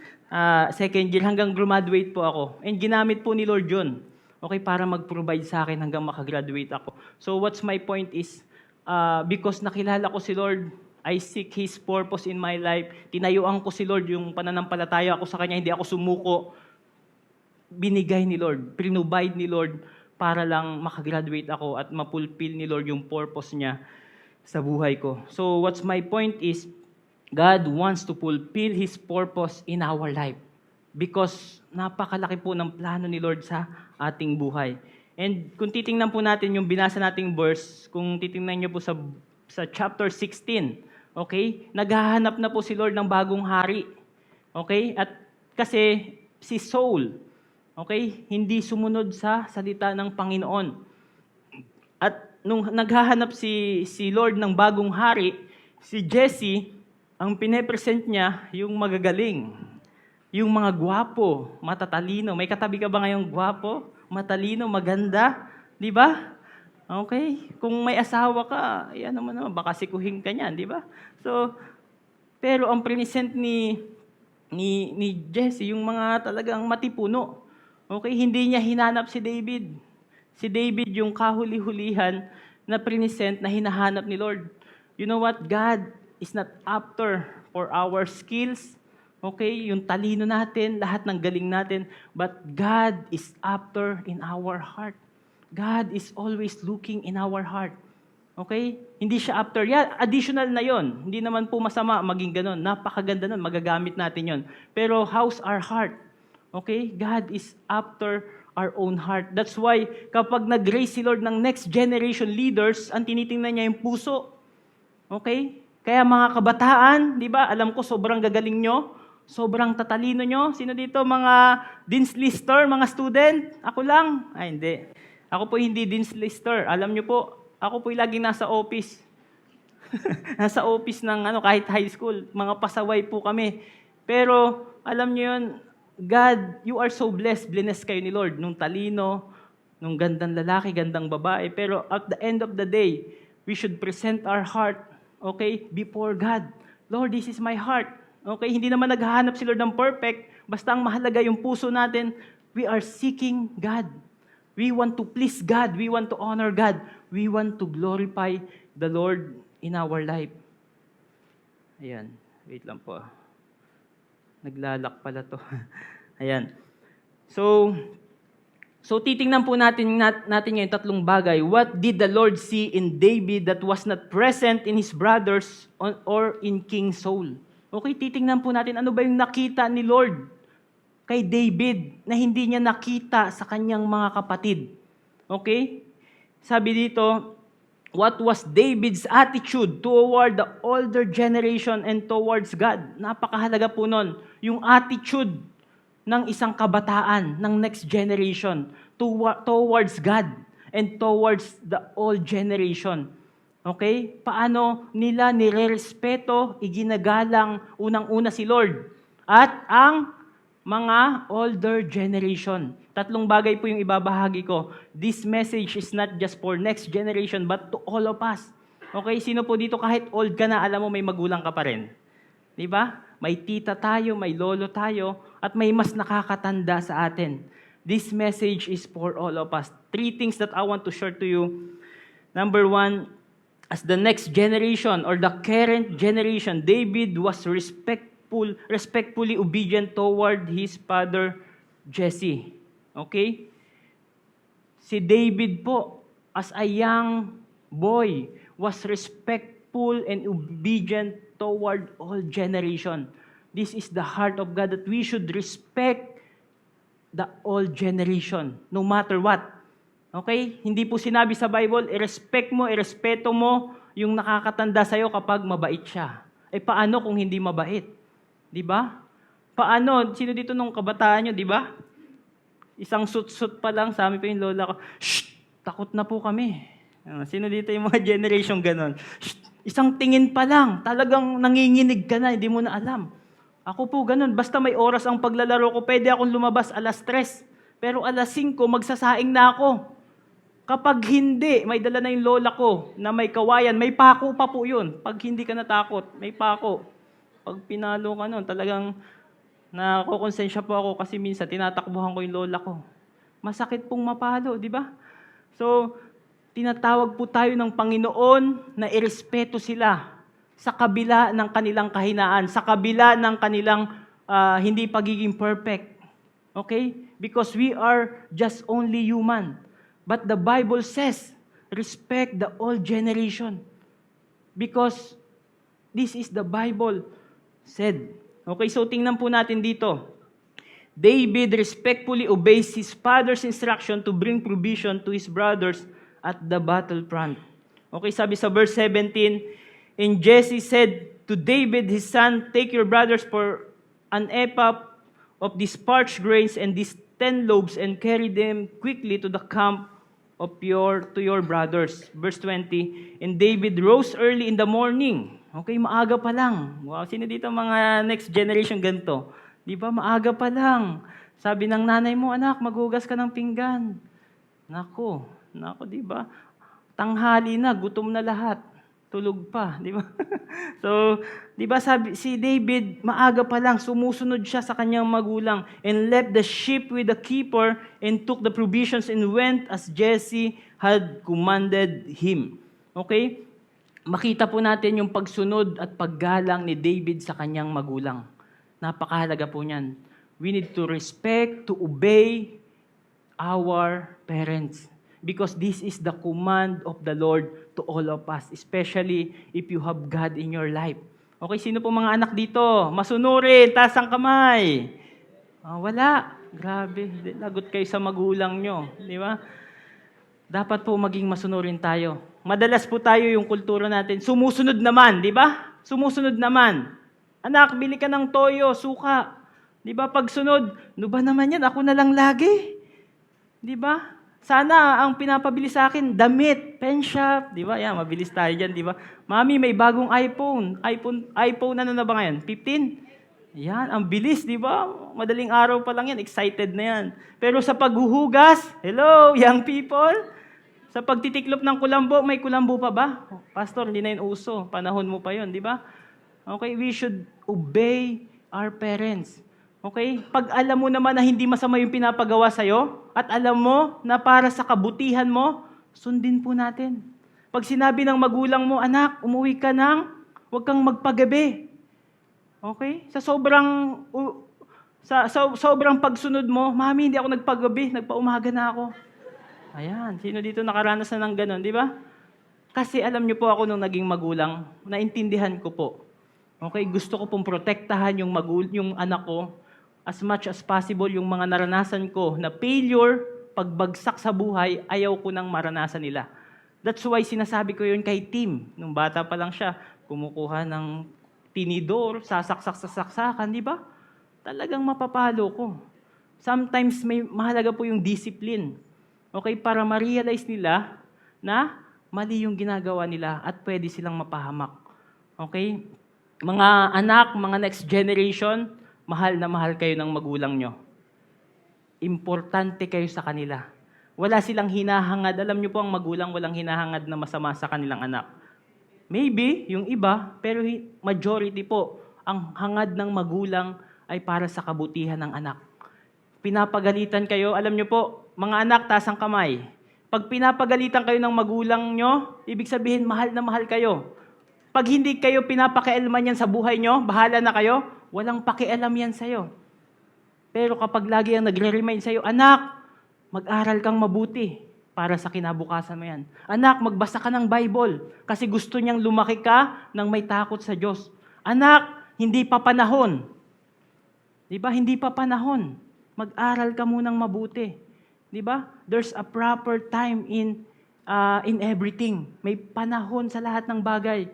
second year hanggang graduate po ako. And ginamit po ni Lord yun. Okay, para mag-provide sa akin hanggang makagraduate ako. So what's my point is, because nakilala ko si Lord, I seek His purpose in my life. Tinayuan ko si Lord, yung pananampalataya ako sa Kanya, hindi ako sumuko. Binigay ni Lord, provide ni Lord para lang makagraduate ako at mapulfill ni Lord yung purpose niya sa buhay ko. So what's my point is, God wants to fulfill His purpose in our life. Because napakalaki po ng plano ni Lord sa ating buhay. And kung titingnan po natin yung binasa nating verse, kung titingnan niyo po sa chapter 16, okay? Naghahanap na po si Lord ng bagong hari. Okay? At kasi si Saul, okay, hindi sumunod sa salita ng Panginoon. At nung naghahanap si Lord ng bagong hari, si Jesse, ang pine-present niya yung magagaling. Yung mga gwapo, matatalino. May katabi ka ba ngayong gwapo, matalino, maganda? Di ba? Okay? Kung may asawa ka, yan naman, baka sikuhin ka niyan, di ba? So, pero ang present ni Jesse, yung mga talagang matipuno. Okay? Hindi niya hinanap si David. Si David yung kahuli-hulihan na present na hinahanap ni Lord. You know what? God is not after for our skills. Okay, yung talino natin, lahat ng galing natin, but God is after in our heart. God is always looking in our heart. Okay? Hindi siya after. Yeah, additional na yon. Hindi naman po masama maging ganun. Napakaganda nun, magagamit natin yon. Pero how's our heart? Okay? God is after our own heart. That's why kapag nag-raise si Lord ng next generation leaders, ang tinitingnan niya yung puso. Okay? Kaya mga kabataan, di ba, alam ko sobrang gagaling nyo, sobrang tatalino nyo. Sino dito? Mga Dean's Lister, mga student? Ako lang? Ay, hindi. Ako po hindi Dean's Lister. Alam nyo po, ako po laging nasa office. Nasa office ng kahit high school. Mga pasaway po kami. Pero, alam nyo yun, God, you are so blessed. Blessed kayo ni Lord. Nung talino, nung gandang lalaki, gandang babae. Pero at the end of the day, we should present our heart, okay, before God. Lord, this is my heart. Okay, hindi naman naghahanap si Lord ng perfect. Basta ang mahalaga yung puso natin, we are seeking God. We want to please God. We want to honor God. We want to glorify the Lord in our life. Ayan, wait lang po. Naglalak pala to. Ayan. So titingnan po natin ngayon tatlong bagay. What did the Lord see in David that was not present in his brothers or in King Saul? Okay, titingnan po natin ano ba yung nakita ni Lord kay David na hindi niya nakita sa kanyang mga kapatid. Okay? Sabi dito, what was David's attitude toward the older generation and towards God? Napakahalaga po nun. Yung attitude ng isang kabataan, ng next generation, towards God and towards the old generation. Okay? Paano nila nirerespeto, iginagalang unang-una si Lord at ang mga older generation. Tatlong bagay po yung ibabahagi ko. This message is not just for next generation but to all of us. Okay? Sino po dito kahit old ka na, alam mo may magulang ka pa rin? Di ba? May tita tayo, may lolo tayo, at may mas nakakatanda sa atin. This message is for all of us. 3 things that I want to share to you. Number 1, as the next generation or the current generation, David was respectfully obedient toward his father Jesse. Okay? Si David po, as a young boy, was respectful and obedient toward all generation. This is the heart of God, that we should respect the all generation, no matter what. Okay? Hindi po sinabi sa Bible, i-respect mo, irespeto mo yung nakakatanda sa'yo kapag mabait siya. Paano kung hindi mabait? Di ba? Paano? Sino dito nung kabataan nyo, di ba? Isang sut-sut pa lang, sabi pa yung lola ko, shh, takot na po kami. Sino dito yung mga generation ganon? Shh, isang tingin pa lang, talagang nanginginig ka na, hindi mo na alam. Ako po ganon, basta may oras ang paglalaro ko, pwede akong lumabas 3:00, pero 5:00, magsasaing na ako. Kapag hindi, may dala na yung lola ko na may kawayan, may pako pa po yun. Pag hindi ka natakot, may pako. Pag pinalo ka nun, talagang nakukonsensya po ako kasi minsan tinatakbuhan ko yung lola ko. Masakit pong mapalo, di ba? So, tinatawag po tayo ng Panginoon na irespeto sila sa kabila ng kanilang kahinaan, sa kabila ng kanilang hindi pagiging perfect. Okay? Because we are just only human. But the Bible says, respect the all generation. Because this is the Bible said. Okay, so tingnan po natin dito. David respectfully obeys his father's instruction to bring provision to his brothers at the battlefront. Okay, sabi sa verse 17, and Jesse said to David his son, take your brothers for an ephah of these parched grains and these 10 loaves and carry them quickly to the camp to your brothers. Verse 20, and David rose early in the morning. Okay, maaga pa lang. Wow, sino dito mga next generation ganito? Di ba, maaga pa lang. Sabi ng nanay mo, anak, maghugas ka ng pinggan. Nako, di ba? Tanghali na, gutom na lahat. Tulog pa, di ba? So, di ba sabi, si David, maaga pa lang, sumusunod siya sa kanyang magulang and left the sheep with the keeper and took the provisions and went as Jesse had commanded him. Okay? Makita po natin yung pagsunod at paggalang ni David sa kanyang magulang. Napakahalaga po niyan. We need to respect, to obey our parents. Because this is the command of the Lord to all of us, especially if you have God in your life. Okay, sino po mga anak dito? Masunurin, taas ang kamay. Wala. Grabe, lagot kayo sa magulang nyo. Di ba? Dapat po maging masunurin tayo. Madalas po tayo yung kultura natin, sumusunod naman, di ba? Sumusunod naman. Anak, bili ka ng toyo, suka. Di ba? Pagsunod, no ba naman yan? Ako na lang lagi. Di ba? Sana ang pinapabili sa akin, damit, pen shop, di ba? Yan, mabilis tayo dyan, di ba? Mami, may bagong iPhone. iPhone ano na ba ngayon? 15? Yan, ang bilis, di ba? Madaling araw pa lang yan, excited na yan. Pero sa paghuhugas, hello, young people, sa pagtitiklop ng kulambo, may kulambo pa ba? Pastor, hindi na yun uso. Panahon mo pa yun, di ba? Okay, we should obey our parents. Okay? Pag alam mo naman na hindi masama yung pinapagawa sa'yo, at alam mo na para sa kabutihan mo, sundin po natin. Pag sinabi ng magulang mo, anak, umuwi ka huwag kang magpagabi. Okay? Sa sobrang pagsunod mo, mami, hindi ako nagpagabi, nagpaumaga na ako. Ayan, sino dito nakaranas na ng ganon, di ba? Kasi alam niyo po ako nung naging magulang, naintindihan ko po. Okay, gusto ko pong protektahan yung anak ko as much as possible. Yung mga naranasan ko na failure, pagbagsak sa buhay, ayaw ko nang maranasan nila. That's why sinasabi ko yun kay Tim. Nung bata pa lang siya, kumukuha ng tinidor, sasaksak-saksakan, di ba? Talagang mapapalo ko. Sometimes may mahalaga po yung discipline. Okay, para ma-realize nila na mali yung ginagawa nila at pwede silang mapahamak. Okay? Mga anak, mga next generation, mahal na mahal kayo ng magulang nyo. Importante kayo sa kanila. Wala silang hinahangad. Alam nyo po, ang magulang walang hinahangad na masama sa kanilang anak. Maybe, yung iba, pero majority po, ang hangad ng magulang ay para sa kabutihan ng anak. Pinapagalitan kayo, alam nyo po, mga anak, taas ang kamay. Pag pinapagalitan kayo ng magulang nyo, ibig sabihin, mahal na mahal kayo. Pag hindi kayo pinapakialaman yan sa buhay nyo, bahala na kayo, walang pakialam yan sa'yo. Pero kapag lagi ang nagre-remind sa'yo, anak, mag-aral kang mabuti para sa kinabukasan mo yan. Anak, magbasa ka ng Bible kasi gusto niyang lumaki ka ng may takot sa Diyos. Anak, hindi pa panahon. Di ba? Hindi pa panahon. Mag-aral ka munang mabuti. Di ba? There's a proper time in everything. May panahon sa lahat ng bagay.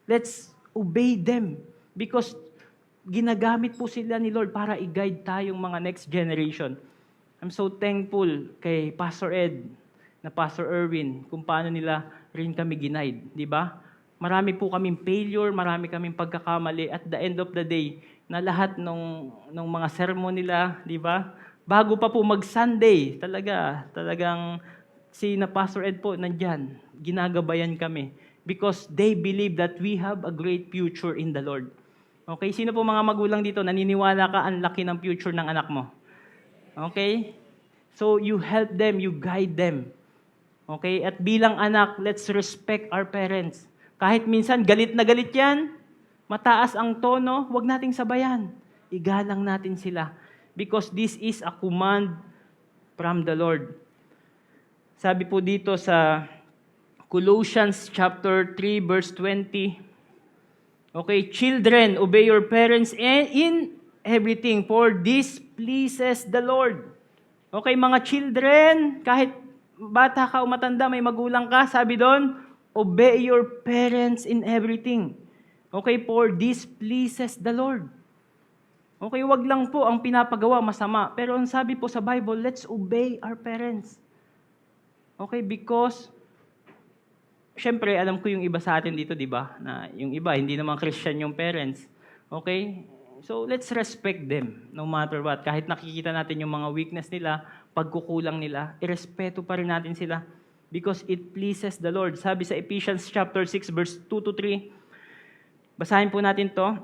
Let's obey them because ginagamit po sila ni Lord para i-guide tayong mga next generation. I'm so thankful kay Pastor Ed na Pastor Erwin kung paano nila rin kami ginaid, di ba? Marami po kaming failure, marami kaming pagkakamali at the end of the day na lahat ng mga sermon nila, di ba? Bago pa po mag-Sunday, talagang si na Pastor Ed po nandyan, ginagabayan kami because they believe that we have a great future in the Lord. Okay, sino po mga magulang dito naniniwala ka ang laki ng future ng anak mo? Okay? So you help them, you guide them. Okay? At bilang anak, let's respect our parents. Kahit minsan galit na galit yan, mataas ang tono, huwag nating sabayan. Igalang natin sila. Because this is a command from the Lord. Sabi po dito sa Colossians chapter 3 verse 20, okay, children, obey your parents in everything, for this pleases the Lord. Okay, mga children, kahit bata ka o matanda, may magulang ka, sabi doon, obey your parents in everything. Okay, for this pleases the Lord. Okay, wag lang po ang pinapagawa masama. Pero ang sabi po sa Bible, let's obey our parents. Okay, because syempre, alam ko yung iba sa atin dito, di ba? Na yung iba, hindi naman Christian yung parents. Okay? So, let's respect them no matter what. Kahit nakikita natin yung mga weakness nila, pagkukulang nila, irespeto pa rin natin sila because it pleases the Lord. Sabi sa Ephesians chapter 6, verse 2-3, basahin po natin to.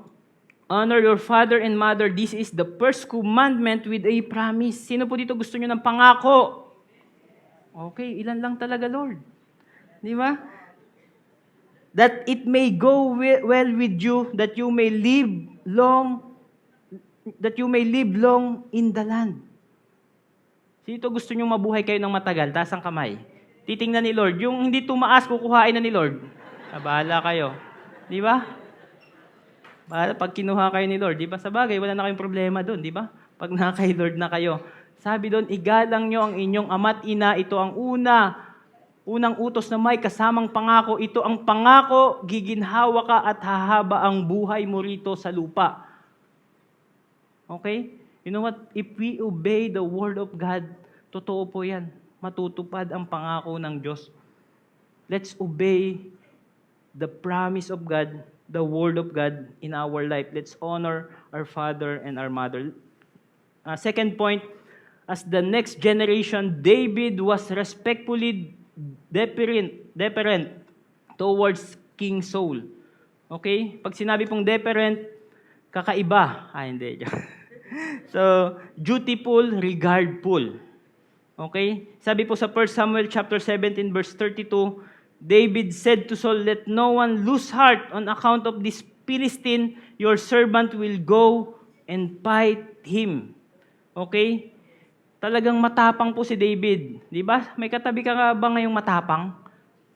Honor your father and mother. This is the first commandment with a promise. Sino po dito gusto nyo ng pangako? Okay, ilan lang talaga, Lord? Di ba? That it may go well with you, that you may live long in the land. Sino gusto nyo mabuhay kayo ng matagal? Taas ang kamay. Titingnan ni Lord. Yung hindi tumaas, kukuhain na ni Lord. Bahala kayo. Di ba? Pag kinuha kayo ni Lord, di ba? Sa bagay, wala na kayong problema doon, di ba? Pag kay Lord na kayo. Sabi doon, igalang nyo ang inyong ama't ina. Ito ang unang utos na may kasamang pangako. Ito ang pangako, giginhawa ka at hahaba ang buhay mo rito sa lupa. Okay? You know what? If we obey the word of God, totoo po yan. Matutupad ang pangako ng Diyos. Let's obey the promise of God, the word of God in our life. Let's honor our father and our mother. Second point, as the next generation, David was respectfully deferent towards King Saul. Okay? Pag sinabi pong deferent, kakaiba. Hindi. So, dutiful, regardful. Okay? Sabi po sa 1 Samuel chapter 17 verse 32, David said to Saul, let no one lose heart on account of this Philistine. Your servant will go and fight him. Okay? Talagang matapang po si David. Di ba? May katabi ka nga ba ngayong matapang?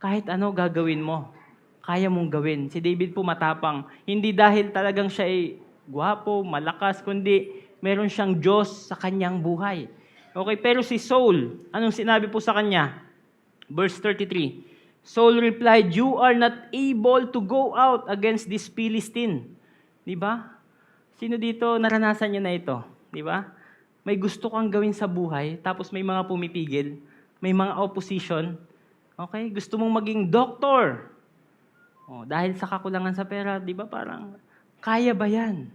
Kahit ano gagawin mo, kaya mong gawin. Si David po matapang. Hindi dahil talagang siya ay gwapo, malakas, kundi meron siyang Diyos sa kanyang buhay. Okay, pero si Saul, anong sinabi po sa kanya? Verse 33, Saul replied, you are not able to go out against this Philistine. Di ba? Sino dito naranasan niyo na ito? Di ba? May gusto kang gawin sa buhay, tapos may mga pumipigil, may mga opposition. Okay? Gusto mong maging doktor. Dahil sa kakulangan sa pera, di ba parang, kaya ba yan?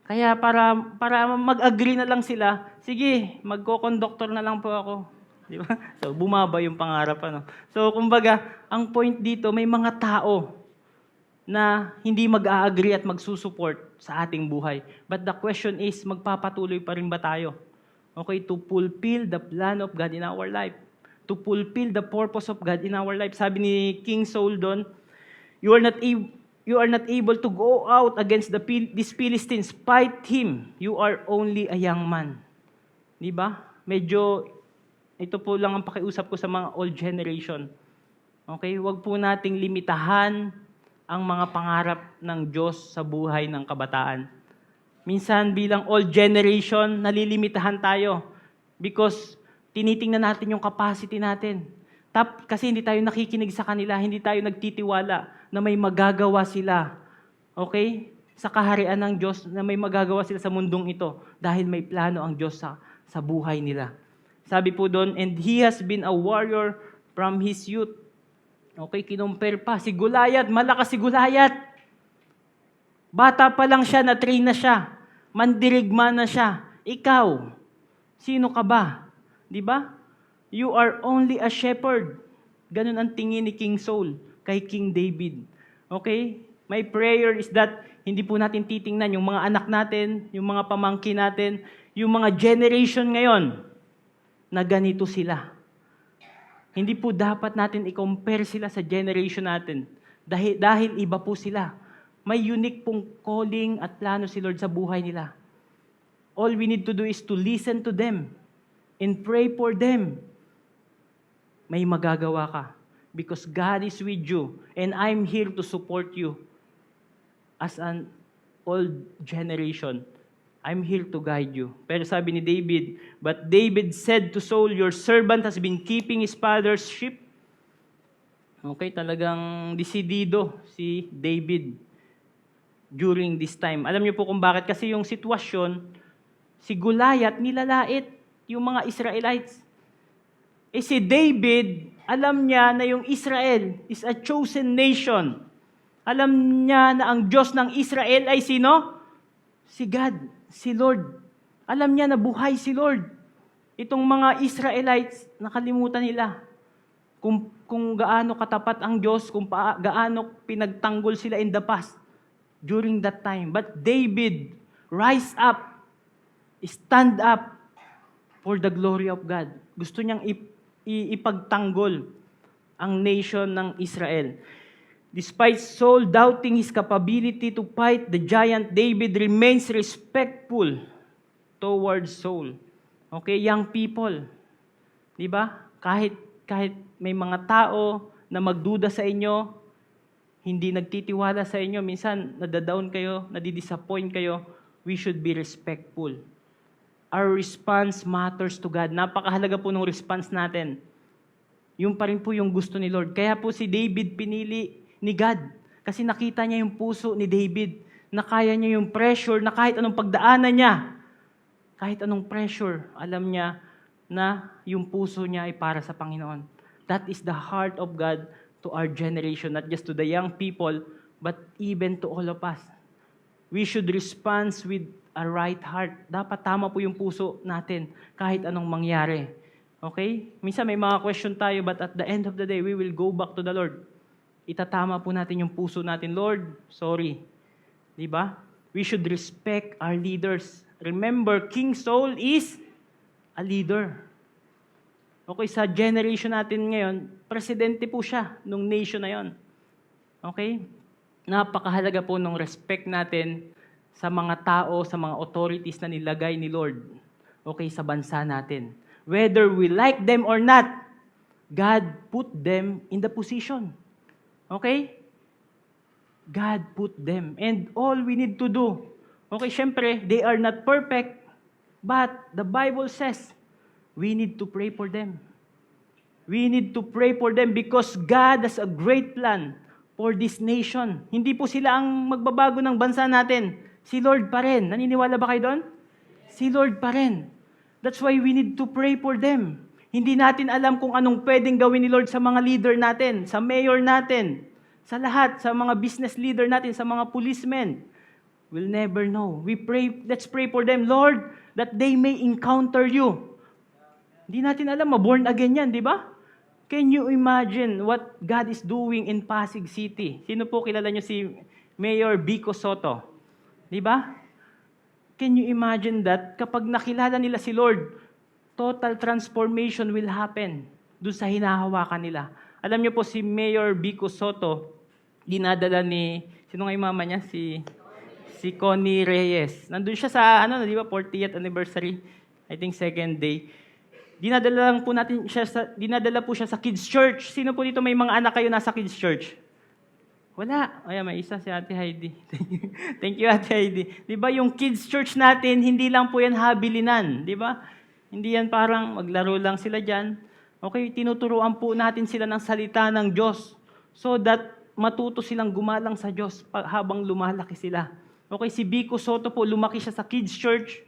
Kaya para mag-agree na lang sila, sige, magko-conductor na lang po ako. Di ba? So, bumaba yung pangarap. So, kumbaga, ang point dito, may mga tao na hindi mag-a-agree at magsusupport sa ating buhay. But the question is, magpapatuloy pa rin ba tayo? Okay, to fulfill the plan of God in our life. To fulfill the purpose of God in our life. Sabi ni King Saul doon, you are not able to go out against these Philistines. Fight him. You are only a young man. Di ba? Medyo ito po lang ang pakiusap ko sa mga old generation. Okay? Huwag po nating limitahan ang mga pangarap ng Diyos sa buhay ng kabataan. Minsan bilang old generation, nalilimitahan tayo because tinitingnan natin yung capacity natin. Kasi hindi tayo nakikinig sa kanila, hindi tayo nagtitiwala na may magagawa sila. Okay? Sa kaharian ng Diyos na may magagawa sila sa mundong ito dahil may plano ang Diyos sa buhay nila. Sabi po doon, and he has been a warrior from his youth. Okay, kinumpare pa. Si Goliath, malakas si Goliath. Bata pa lang siya, na-train na siya. Mandirigma na siya. Ikaw, sino ka ba? Di ba? You are only a shepherd. Ganun ang tingin ni King Saul kay King David. Okay? My prayer is that hindi po natin titingnan yung mga anak natin, yung mga pamangkin natin, yung mga generation ngayon na ganito sila. Hindi po dapat natin i-compare sila sa generation natin dahil iba po sila. May unique pong calling at plano si Lord sa buhay nila. All we need to do is to listen to them and pray for them. May magagawa ka because God is with you and I'm here to support you as an old generation. I'm here to guide you. Pero sabi ni David, but David said to Saul, your servant has been keeping his father's sheep. Okay, talagang desidido si David during this time. Alam niyo po kung bakit? Kasi yung sitwasyon, si Goliath nilalait yung mga Israelites. Si David, alam niya na yung Israel is a chosen nation. Alam niya na ang Diyos ng Israel ay sino? Si God. Si Lord. Alam niya na buhay si Lord. Itong mga Israelites, nakalimutan nila kung gaano katapat ang Diyos, kung gaano pinagtanggol sila in the past during that time. But David rise up, stand up for the glory of God. Gusto niyang ipagtanggol ang nation ng Israel. Despite Saul doubting his capability to fight the giant, David remains respectful towards Saul. Okay, young people. Di ba? Kahit may mga tao na magduda sa inyo, hindi nagtitiwala sa inyo, minsan nadadown kayo, nadidisappoint kayo, we should be respectful. Our response matters to God. Napakahalaga po ng response natin. Yung pa rin po yung gusto ni Lord. Kaya po si David pinili ni God. Kasi nakita niya yung puso ni David, na kaya niya yung pressure, na kahit anong pagdaanan niya, kahit anong pressure, alam niya na yung puso niya ay para sa Panginoon. That is the heart of God to our generation, not just to the young people, but even to all of us. We should respond with a right heart. Dapat tama po yung puso natin, kahit anong mangyari. Okay? Minsan may mga question tayo, but at the end of the day, we will go back to the Lord. Itatama po natin yung puso natin. Lord, sorry. Di ba? We should respect our leaders. Remember, King Saul is a leader. Okay, sa generation natin ngayon, presidente po siya nung nation na yon. Okay? Napakahalaga po ng respect natin sa mga tao, sa mga authorities na nilagay ni Lord. Okay, sa bansa natin. Whether we like them or not, God put them in the position. Okay? God put them. And all we need to do, okay, syempre, they are not perfect, but the Bible says, we need to pray for them. We need to pray for them because God has a great plan for this nation. Hindi po sila ang magbabago ng bansa natin. Si Lord pa rin. Naniniwala ba kayo doon? Si Lord pa rin. That's why we need to pray for them. Hindi natin alam kung anong pwedeng gawin ni Lord sa mga leader natin, sa mayor natin, sa lahat, sa mga business leader natin, sa mga policemen. We'll never know. Let's pray for them, Lord, that they may encounter you. Hindi natin alam, born again yan, di ba? Can you imagine what God is doing in Pasig City? Sino po kilala nyo si Mayor Vico Soto? Di ba? Can you imagine that kapag nakilala nila si Lord, total transformation will happen doon sa hinahawakan nila. Alam niyo po si Mayor Vico Soto, dinadala ni, sino nga yung mama niya? Si Connie Reyes. Nandun siya sa, di ba, 40th anniversary, I think second day. dinadala po siya sa kids church. Sino po dito may mga anak kayo nasa kids church? Wala. Ayan, may isa si Ate Heidi. Thank you, Ate Heidi. Di ba yung kids church natin, hindi lang po yan habilinan. Di ba? Hindi yan parang maglaro lang sila dyan. Okay, tinuturuan po natin sila ng salita ng Diyos so that matuto silang gumalang sa Diyos habang lumalaki sila. Okay, si Biko Soto po, lumaki siya sa kids church.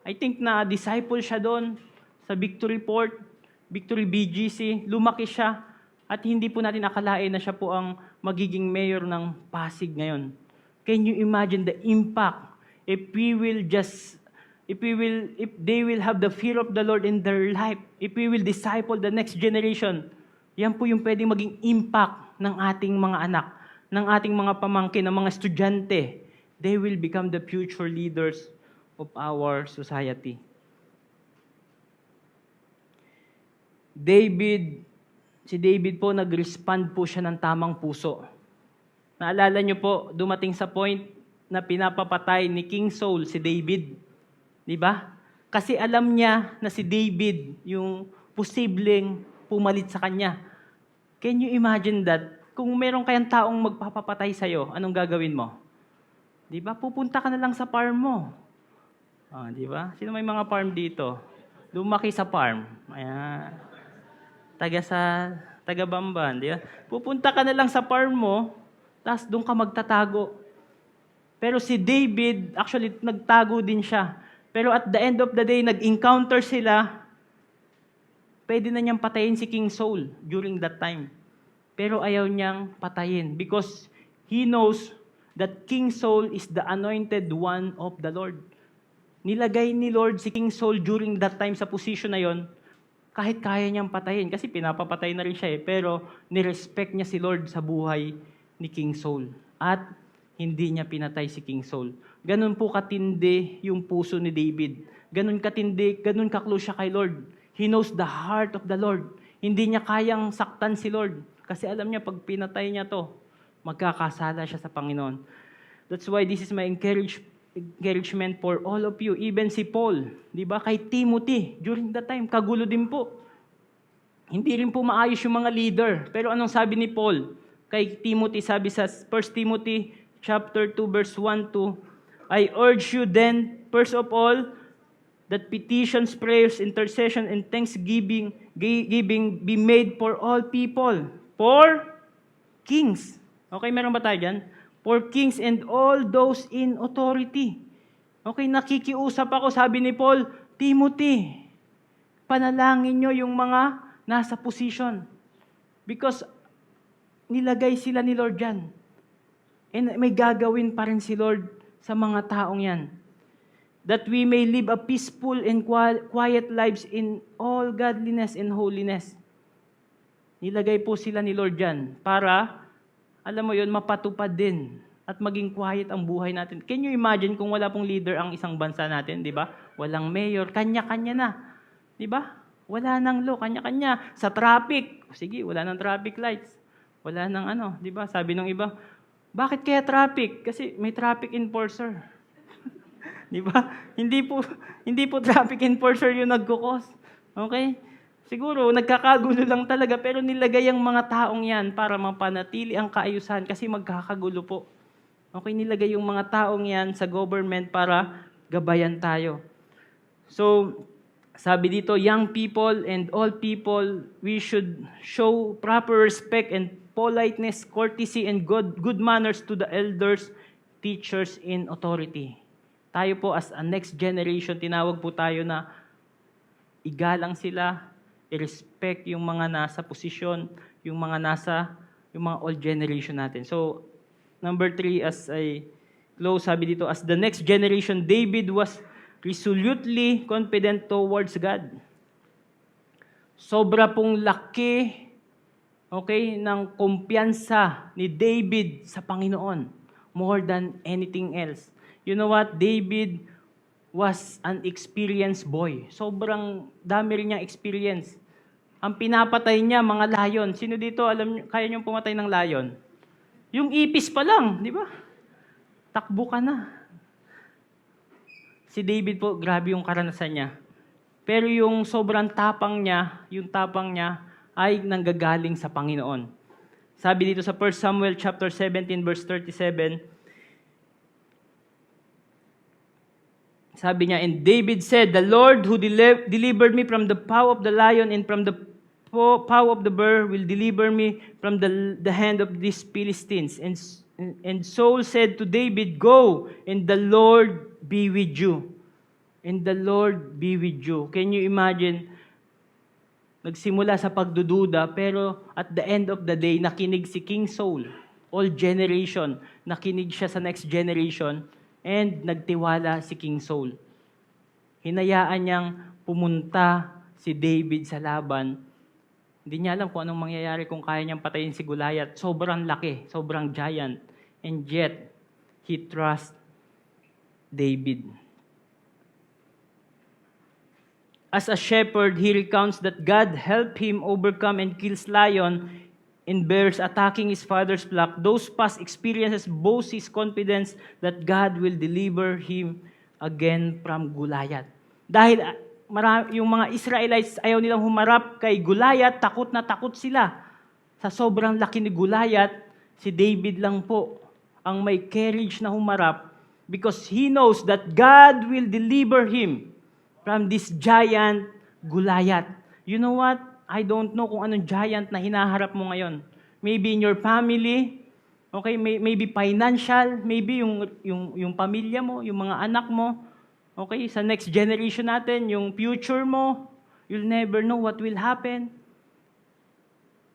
I think na disciple siya doon sa Victory Port, Victory BGC. Lumaki siya at hindi po natin akalain na siya po ang magiging mayor ng Pasig ngayon. Can you imagine the impact if they will have the fear of the Lord in their life, if we will disciple the next generation? Yan po yung pwedeng maging impact ng ating mga anak, ng ating mga pamangkin, ng mga estudyante. They will become the future leaders of our society. Si David po, nag-respond po siya ng tamang puso. Naalala niyo po, dumating sa point na pinapapatay ni King Saul si David. Di ba? Kasi alam niya na si David yung posibleng pumalit sa kanya. Can you imagine that? Kung meron kayang taong magpapapatay sa'yo, anong gagawin mo? Di ba? Pupunta ka na lang sa farm mo. Di ba? Sino may mga farm dito? Lumaki sa farm. Ayan. Taga Bamban, di ba? Pupunta ka na lang sa farm mo, tapos doon ka magtatago. Pero si David, actually, nagtago din siya. Pero at the end of the day, nag-encounter sila, pwede na niyang patayin si King Saul during that time. Pero ayaw niyang patayin because he knows that King Saul is the anointed one of the Lord. Nilagay ni Lord si King Saul during that time sa position na yon, kahit kaya niyang patayin. Kasi pinapapatay na rin siya pero nirespect niya si Lord sa buhay ni King Saul. At hindi niya pinatay si King Saul. Ganun po katindi yung puso ni David. Ganun katindi, ganun ka-close siya kay Lord. He knows the heart of the Lord. Hindi niya kayang saktan si Lord. Kasi alam niya, pag pinatay niya to, magkakasala siya sa Panginoon. That's why this is my encouragement for all of you. Even si Paul, di ba, kay Timothy, during that time, kagulo din po. Hindi rin po maayos yung mga leader. Pero anong sabi ni Paul? Kay Timothy, sabi sa 1 Timothy chapter 2, verse 1 to, I urge you then, first of all, that petitions, prayers, intercession, and thanksgiving be made for all people. For kings. Okay, meron ba tayo dyan? For kings and all those in authority. Okay, nakikiusap ako, sabi ni Paul, Timothy, panalangin nyo yung mga nasa position. Because nilagay sila ni Lord dyan. And may gagawin pa rin si Lord sa mga taong yan. That we may live a peaceful and quiet lives in all godliness and holiness. Nilagay po sila ni Lord dyan para, alam mo yun, mapatupad din at maging quiet ang buhay natin. Can you imagine kung wala pong leader ang isang bansa natin, di ba? Walang mayor, kanya-kanya na. Di ba? Wala nang law, kanya-kanya. Sa traffic, sige, wala nang traffic lights. Wala nang ano, di ba? Sabi ng iba, bakit kaya traffic? Kasi may traffic enforcer. Di ba? Hindi po traffic enforcer yung nagkukos. Okay? Siguro, nagkakagulo lang talaga, pero nilagay ang mga taong yan para mapanatili ang kaayusan kasi magkakagulo po. Okay, nilagay yung mga taong yan sa government para gabayan tayo. So, sabi dito, young people and all people, we should show proper respect and politeness, courtesy, and good manners to the elders, teachers in authority. Tayo po as a next generation, tinawag po tayo na igalang sila, i-respect yung mga nasa posisyon, yung mga old generation natin. So, number 3, as I close, sabi dito, as the next generation, David was resolutely confident towards God. Sobra pong laki, okay, ng kumpiyansa ni David sa Panginoon, more than anything else. You know what? David was an experienced boy. Sobrang dami rin niyang experience. Ang pinapatay niya, mga layon. Sino dito, alam niyo, kaya niyong pumatay ng layon? Yung ipis pa lang, di ba? Takbo ka na. Si David po, grabe yung karanasan niya. Pero yung sobrang tapang niya, ay nanggagaling sa Panginoon. Sabi dito sa 1 Samuel chapter 17 verse 37, sabi niya, and David said, the Lord who delivered me from the paw of the lion and from the paw of the bear will deliver me from the hand of these Philistines. And Saul said to David, go, and the Lord be with you. And the Lord be with you. Can you imagine? Nagsimula sa pagdududa, pero at the end of the day, nakinig si King Saul. All generation, nakinig siya sa next generation, and nagtiwala si King Saul. Hinayaan niyang pumunta si David sa laban. Hindi niya alam kung anong mangyayari kung kaya niyang patayin si Goliath. Sobrang laki, sobrang giant. And yet, he trusts David. As a shepherd, he recounts that God helped him overcome and kills lion and bears attacking his father's flock. Those past experiences boast his confidence that God will deliver him again from Goliath. Dahil yung mga Israelites ayaw nilang humarap kay Goliath, takot na takot sila. Sa sobrang laki ni Goliath, si David lang po ang may courage na humarap because he knows that God will deliver him from this giant Goliath. You know what? I don't know kung anong giant na hinaharap mo ngayon. Maybe in your family, okay, maybe financial, maybe yung pamilya mo, yung mga anak mo, okay, sa next generation natin, yung future mo, you'll never know what will happen.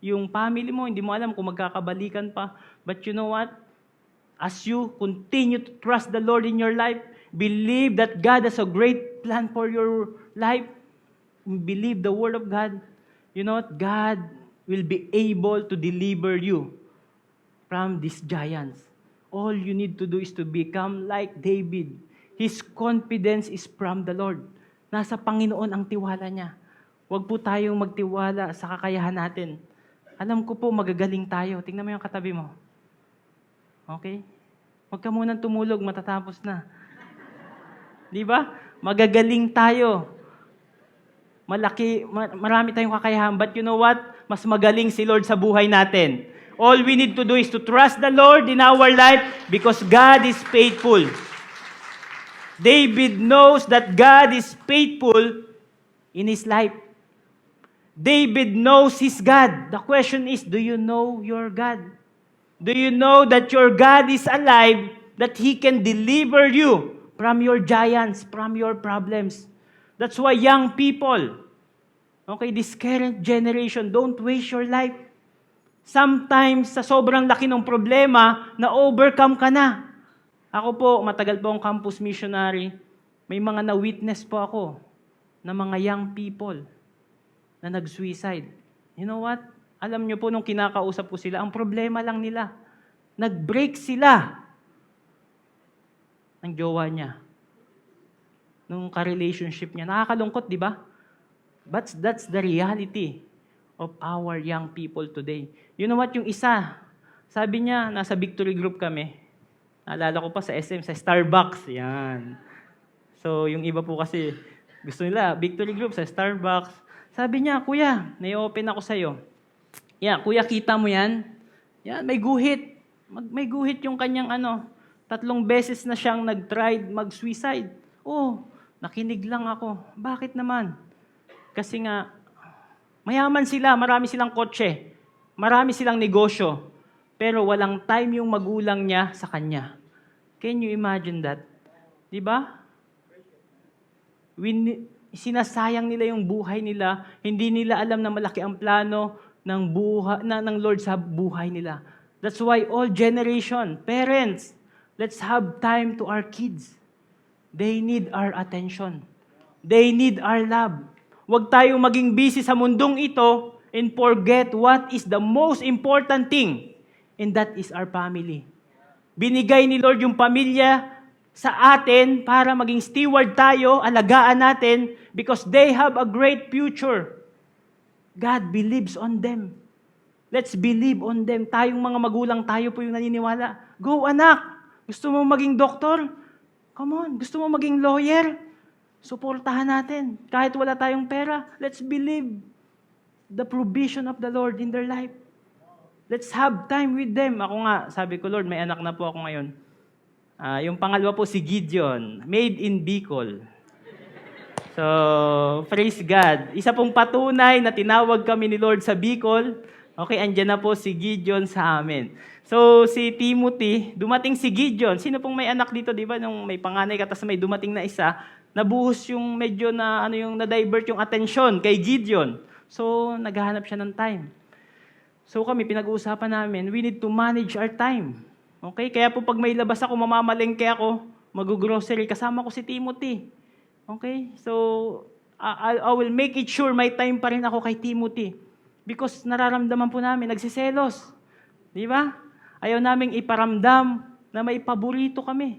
Yung family mo, hindi mo alam kung magkakabalikan pa. But you know what? As you continue to trust the Lord in your life, believe that God has a great plan for your life, believe the Word of God, you know what? God will be able to deliver you from these giants. All you need to do is to become like David. His confidence is from the Lord. Nasa Panginoon ang tiwala niya. Huwag po tayong magtiwala sa kakayahan natin. Alam ko po, magagaling tayo. Tingnan mo yung katabi mo. Okay? Huwag ka munang tumulog, matatapos na. Di ba? Magagaling tayo. Marami tayong kakayahan. But you know what? Mas magaling si Lord sa buhay natin. All we need to do is to trust the Lord in our life because God is faithful. David knows that God is faithful in his life. David knows his God. The question is, do you know your God? Do you know that your God is alive, that He can deliver you from your giants, from your problems? That's why young people, okay, this current generation, don't waste your life. Sometimes, sa sobrang laki ng problema, na-overcome ka na. Ako po, matagal po akong campus missionary. May mga na-witness po ako na mga young people na nag-suicide. You know what? Alam niyo po, nung kinakausap ko sila, ang problema lang nila, nag-break sila ng jowa niya. Nung ka-relationship niya. Nakakalungkot, di ba? But that's the reality of our young people today. You know what? Yung isa, sabi niya, nasa Victory Group kami. Naalala ko pa sa SM, sa Starbucks. Yan. So, yung iba po kasi, gusto nila, Victory Group sa Starbucks. Sabi niya, Kuya, nai-open ako sa'yo. Yan, Kuya, kita mo yan? Yan, may guhit. May guhit yung kanyang 3 beses na siyang nag-tried mag-suicide. Oh, nakinig lang ako. Bakit naman? Kasi nga, mayaman sila, marami silang kotse, marami silang negosyo, pero walang time yung magulang niya sa kanya. Can you imagine that? Di ba? Sinasayang nila yung buhay nila, hindi nila alam na malaki ang plano ng Lord sa buhay nila. That's why all generation, parents, let's have time to our kids. They need our attention. They need our love. Huwag tayong maging busy sa mundong ito and forget what is the most important thing, and that is our family. Binigay ni Lord yung pamilya sa atin para maging steward tayo, alagaan natin, because they have a great future. God believes on them. Let's believe on them. Tayong mga magulang, tayo po yung naniniwala. Go anak! Gusto mo maging doktor? Come on. Gusto mo maging lawyer? Suportahan natin. Kahit wala tayong pera, let's believe the provision of the Lord in their life. Let's have time with them. Ako nga, sabi ko, Lord, may anak na po ako ngayon. Yung pangalawa po si Gideon, made in Bicol. So, praise God. Isa pong patunay na tinawag kami ni Lord sa Bicol. Okay, andyan na po si Gideon sa amin. So, si Timothy, dumating si Gideon. Sino pong may anak dito, di ba? Nung may panganay ka, tapos may dumating na isa, nabuhos yung medyo na, na-divert yung attention kay Gideon. So, naghahanap siya ng time. So, kami, pinag-uusapan namin, we need to manage our time. Okay? Kaya po pag may labas ako, mamamalengke ako, mag-grocery, kasama ko si Timothy. Okay? So, I will make it sure may time pa rin ako kay Timothy. Because nararamdaman po namin, nagsiselos. Di ba? Ayaw naming iparamdam na may paborito kami.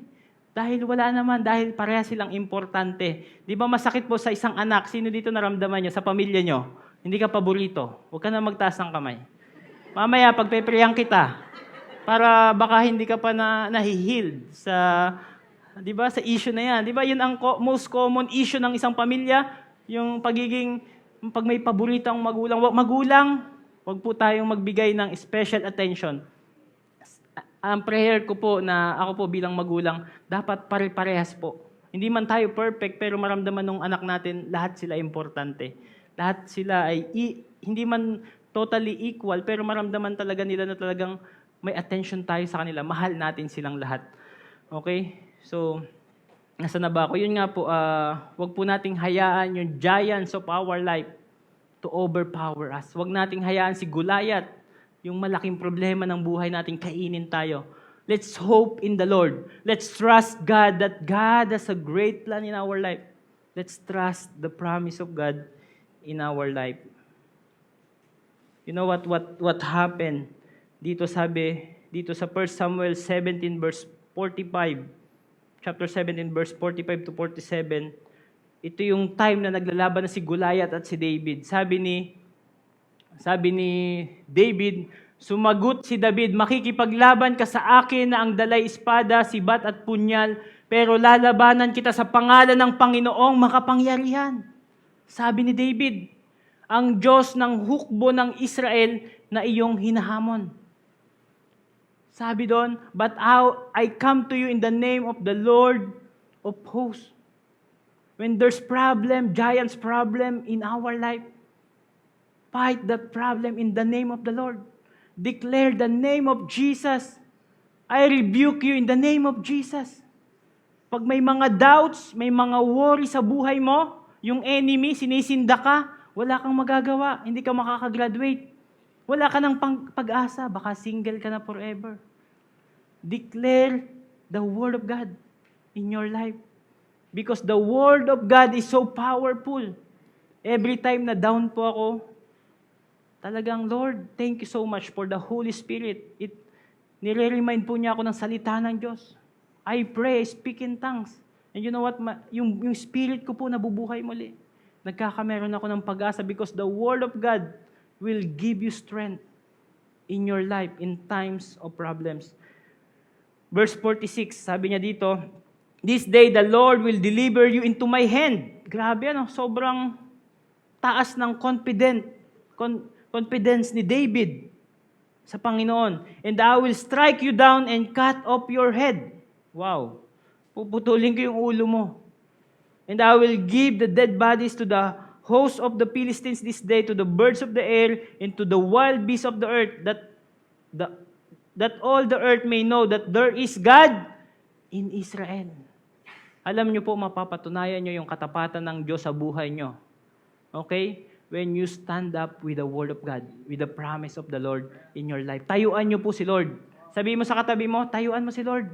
Dahil wala naman, dahil pareha silang importante. Di ba masakit po sa isang anak? Sino dito naramdaman nyo? Sa pamilya nyo? Hindi ka paborito. Huwag ka na magtaas ng kamay. Mamaya, pagpepreyang kita, para baka hindi ka pa nahihealed sa, di ba, sa issue na yan. Di ba, yun ang most common issue ng isang pamilya, yung pag may paborito ang magulang, wag po tayong magbigay ng special attention. Ang prayer ko po na ako po bilang magulang, dapat pare-parehas po. Hindi man tayo perfect, pero maramdaman ng anak natin, lahat sila importante. Lahat sila ay, hindi man totally equal, pero maramdaman talaga nila na talagang may attention tayo sa kanila. Mahal natin silang lahat. Okay? So, nasa na ba ako? Yun nga po, wag po nating hayaan yung giants of our life to overpower us. Wag nating hayaan si Goliath, yung malaking problema ng buhay natin, kainin tayo. Let's hope in the Lord. Let's trust God that God has a great plan in our life. Let's trust the promise of God in our life. You know what happened? Dito sa 1 Samuel 17 verse 45. Chapter 17 verse 45 to 47. Ito yung time na naglalaban na si Goliath at si David. Sabi ni David, sumagot si David, makikipaglaban ka sa akin na ang dalay espada, sibat at punyal, pero lalabanan kita sa pangalan ng Panginoong makapangyarihan. Sabi ni David, ang Diyos ng hukbo ng Israel na iyong hinahamon. Sabi doon, but I come to you in the name of the Lord of hosts. When there's problem, giants problem in our life, fight that problem in the name of the Lord. Declare the name of Jesus. I rebuke you in the name of Jesus. Pag may mga doubts, may mga worry sa buhay mo, yung enemy, sinisinda ka, wala kang magagawa, hindi ka makakagraduate. Wala ka ng pag-asa, baka single ka na forever. Declare the Word of God in your life. Because the Word of God is so powerful. Every time na down po ako, talagang, Lord, thank you so much for the Holy Spirit. Nire-remind po niya ako ng salita ng Diyos. I pray, I speak in tongues. And you know what? Yung spirit ko po nabubuhay muli. Nagkakameron ako ng pag-asa because the Word of God will give you strength in your life in times of problems. Verse 46, sabi niya dito, this day the Lord will deliver you into my hand. Grabe, sobrang taas ng confidence ni David sa Panginoon. And I will strike you down and cut off your head. Wow. Puputulin ko yung ulo mo. And I will give the dead bodies to the host of the Philistines this day, to the birds of the air, and to the wild beasts of the earth, that all the earth may know that there is God in Israel. Alam nyo po, mapapatunayan nyo yung katapatan ng Diyos sa buhay nyo. Okay? When you stand up with the Word of God, with the promise of the Lord in your life. Tayuan nyo po si Lord. Sabihin mo sa katabi mo, tayuan mo si Lord.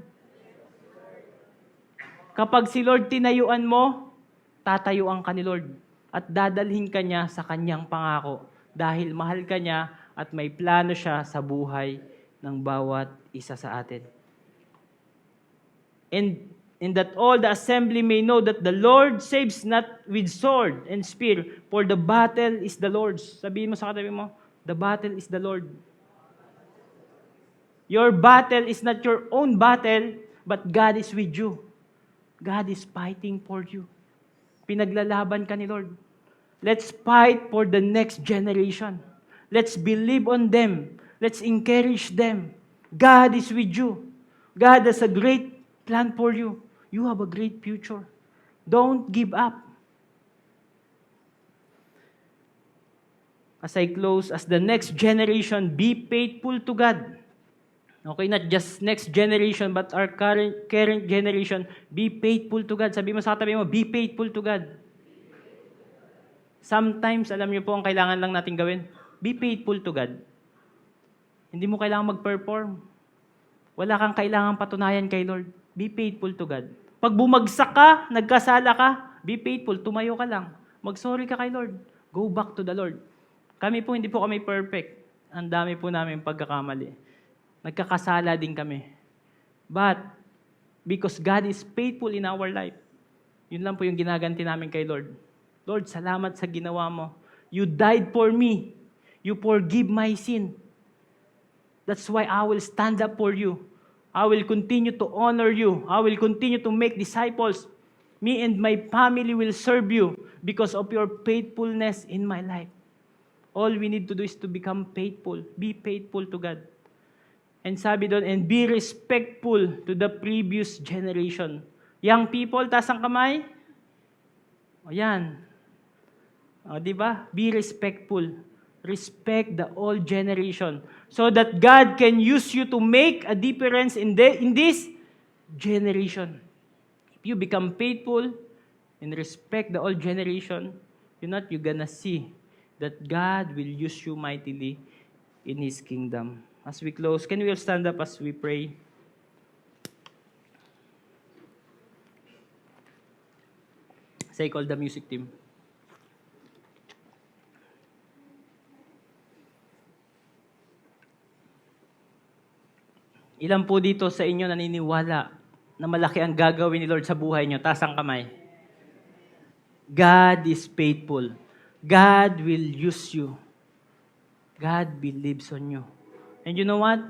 Kapag si Lord tinayuan mo, tatayuan ka ni Lord. At dadalhin ka niya sa kanyang pangako. Dahil mahal ka niya at may plano siya sa buhay ng bawat isa sa atin. And that all the assembly may know that the Lord saves not with sword and spear, for the battle is the Lord's. Sabihin mo sa katabi mo, the battle is the Lord. Your battle is not your own battle, but God is with you. God is fighting for you. Pinaglalaban ka ni Lord. Let's fight for the next generation. Let's believe on them. Let's encourage them. God is with you. God has a great plan for you. You have a great future. Don't give up. As I close, as the next generation, be faithful to God. Okay, not just next generation, but our current generation, be faithful to God. Sabi mo sa katabi mo, be faithful to God. Sometimes, alam niyo po ang kailangan lang natin gawin. Be faithful to God. Hindi mo kailangan mag-perform. Wala kang kailangan patunayan kay Lord. Be faithful to God. Pag bumagsak ka, nagkasala ka, be faithful, tumayo ka lang. Mag-sorry ka kay Lord. Go back to the Lord. Kami po, hindi po kami perfect. Ang dami po namin pagkakamali. Nagkakasala din kami. But, because God is faithful in our life, yun lang po yung ginaganti namin kay Lord. Lord, salamat sa ginawa mo. You died for me. You forgive my sin. That's why I will stand up for you. I will continue to honor you. I will continue to make disciples. Me and my family will serve you because of your faithfulness in my life. All we need to do is to become faithful. Be faithful to God. And sabi doon, and be respectful to the previous generation. Young people, taas ang kamay. O yan. O, di ba? Be respectful. Respect the old generation so that God can use you to make a difference in this generation. If you become faithful and respect the old generation, you're gonna see that God will use you mightily in His kingdom. As we close, can we all stand up as we pray? Say, call the music team. Ilan po dito sa inyo naniniwala na malaki ang gagawin ni Lord sa buhay nyo? Taas ang kamay. God is faithful. God will use you. God believes on you. And you know what?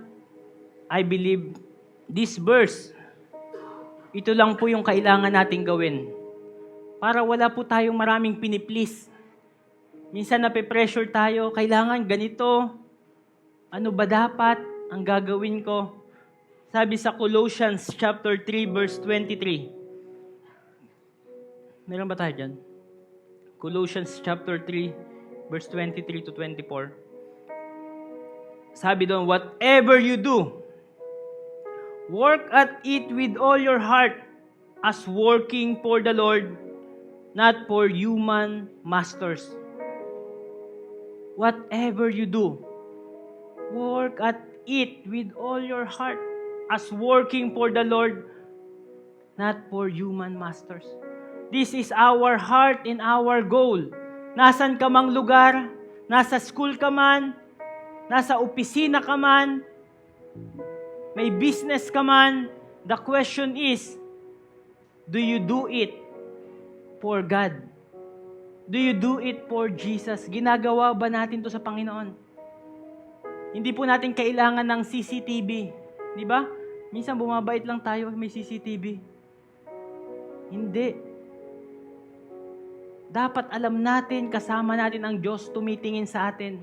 I believe this verse, ito lang po yung kailangan nating gawin. Para wala po tayong maraming piniplease. Minsan nape-pressure tayo, kailangan ganito. Ano ba dapat ang gagawin ko? Sabi sa Colossians chapter 3 verse 23. Meron ba tayo dyan? Colossians chapter 3 verse 23 to 24. Sabi doon, whatever you do, work at it with all your heart as working for the Lord, not for human masters. Whatever you do, work at it with all your heart as working for the Lord, not for human masters. This is our heart and our goal. Nasan ka mang lugar, nasa school ka man, nasa opisina ka man, may business ka man, the question is, do you do it for God? Do you do it for Jesus? Ginagawa ba natin to sa Panginoon? Hindi po natin kailangan ng CCTV. Di ba? Minsan bumabait lang tayo, may CCTV. Hindi. Dapat alam natin, kasama natin ang Diyos tumitingin sa atin.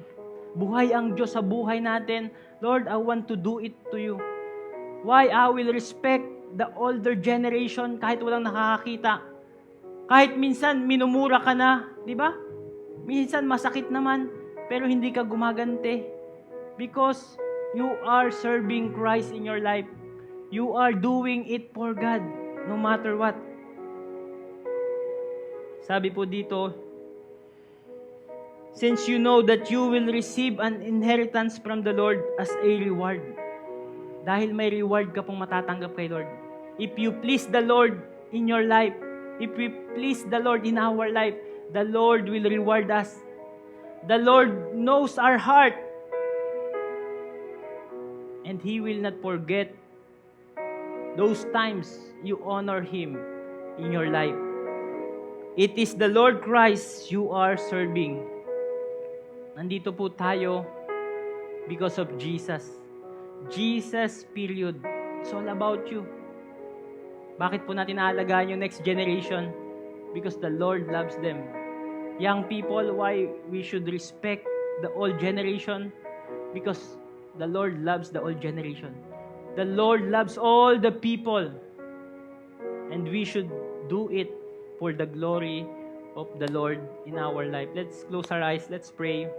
Buhay ang Diyos sa buhay natin. Lord, I want to do it to you. Why? I will respect the older generation kahit walang nakakakita. Kahit minsan minumura ka na, di ba? Minsan masakit naman, pero hindi ka gumagante. Because you are serving Christ in your life. You are doing it for God, no matter what. Sabi po dito, since you know that you will receive an inheritance from the Lord as a reward. Dahil may reward ka pong matatanggap kay Lord. If you please the Lord in your life, if we please the Lord in our life, the Lord will reward us. The Lord knows our heart. And He will not forget those times you honor Him in your life. It is the Lord Christ you are serving. Nandito po tayo because of Jesus. Jesus, period. It's all about you. Bakit po natin aalagaan yung next generation? because the Lord loves them. Young people, why we should respect the old generation? Because the Lord loves the old generation. The Lord loves all the people. And we should do it for the glory of the Lord in our life. Let's close our eyes. Let's pray.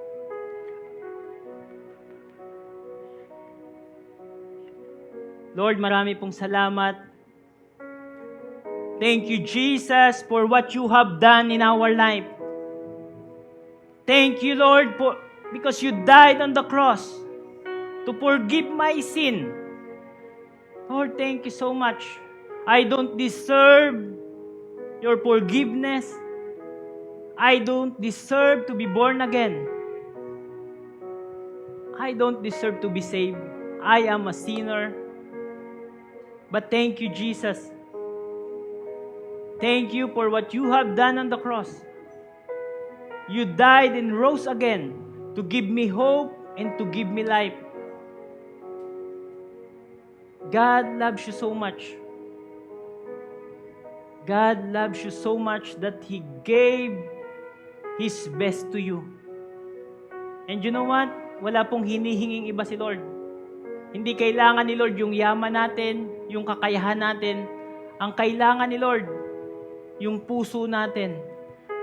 Lord, marami pong salamat. Thank you, Jesus, for what you have done in our life. Thank you, Lord, because you died on the cross to forgive my sin. Lord, thank you so much. I don't deserve your forgiveness. I don't deserve to be born again. I don't deserve to be saved. I am a sinner. But thank you, Jesus. Thank you for what you have done on the cross. You died and rose again to give me hope and to give me life. God loves you so much. God loves you so much that He gave His best to you. And you know what? Wala pong hinihinging iba si Lord. Hindi kailangan ni Lord yung yaman natin, yung kakayahan natin. Ang kailangan ni Lord, yung puso natin.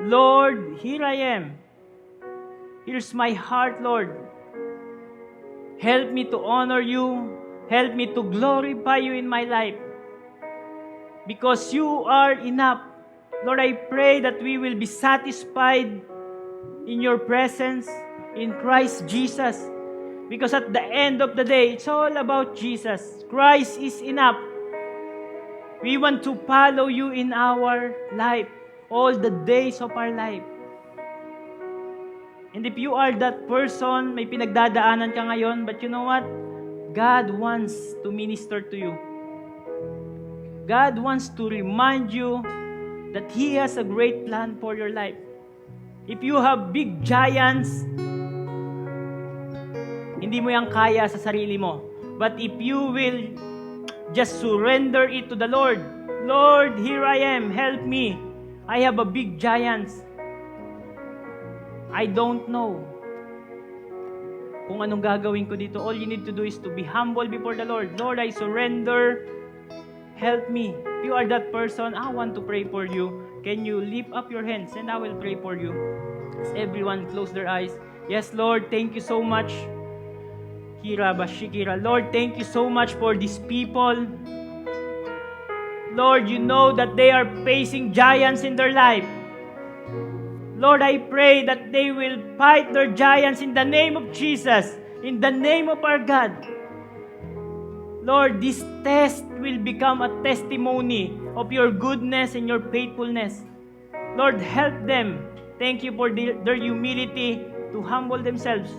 Lord, here I am. Here's my heart, Lord. Help me to honor you. Help me to glorify you in my life. Because you are enough. Lord, I pray that we will be satisfied in your presence in Christ Jesus. Because at the end of the day, it's all about Jesus. Christ is enough. We want to follow you in our life, all the days of our life. And if you are that person, may pinagdadaanan ka ngayon, but you know what? God wants to minister to you. God wants to remind you that He has a great plan for your life. If you have big giants, hindi mo yan kaya sa sarili mo. But if you will just surrender it to the Lord, Lord, here I am, help me. I have a big giants. I don't know kung anong gagawin ko dito. All you need to do is to be humble before the Lord. Lord, I surrender. Help me. If you are that person, I want to pray for you. Can you lift up your hands and I will pray for you. As everyone close their eyes. Yes, Lord, thank you so much. Kira Bashikira. Lord, thank you so much for these people. Lord, you know that they are facing giants in their life. Lord, I pray that they will fight their giants in the name of Jesus, in the name of our God. Lord, this test will become a testimony of your goodness and your faithfulness. Lord, help them. Thank you for their humility to humble themselves.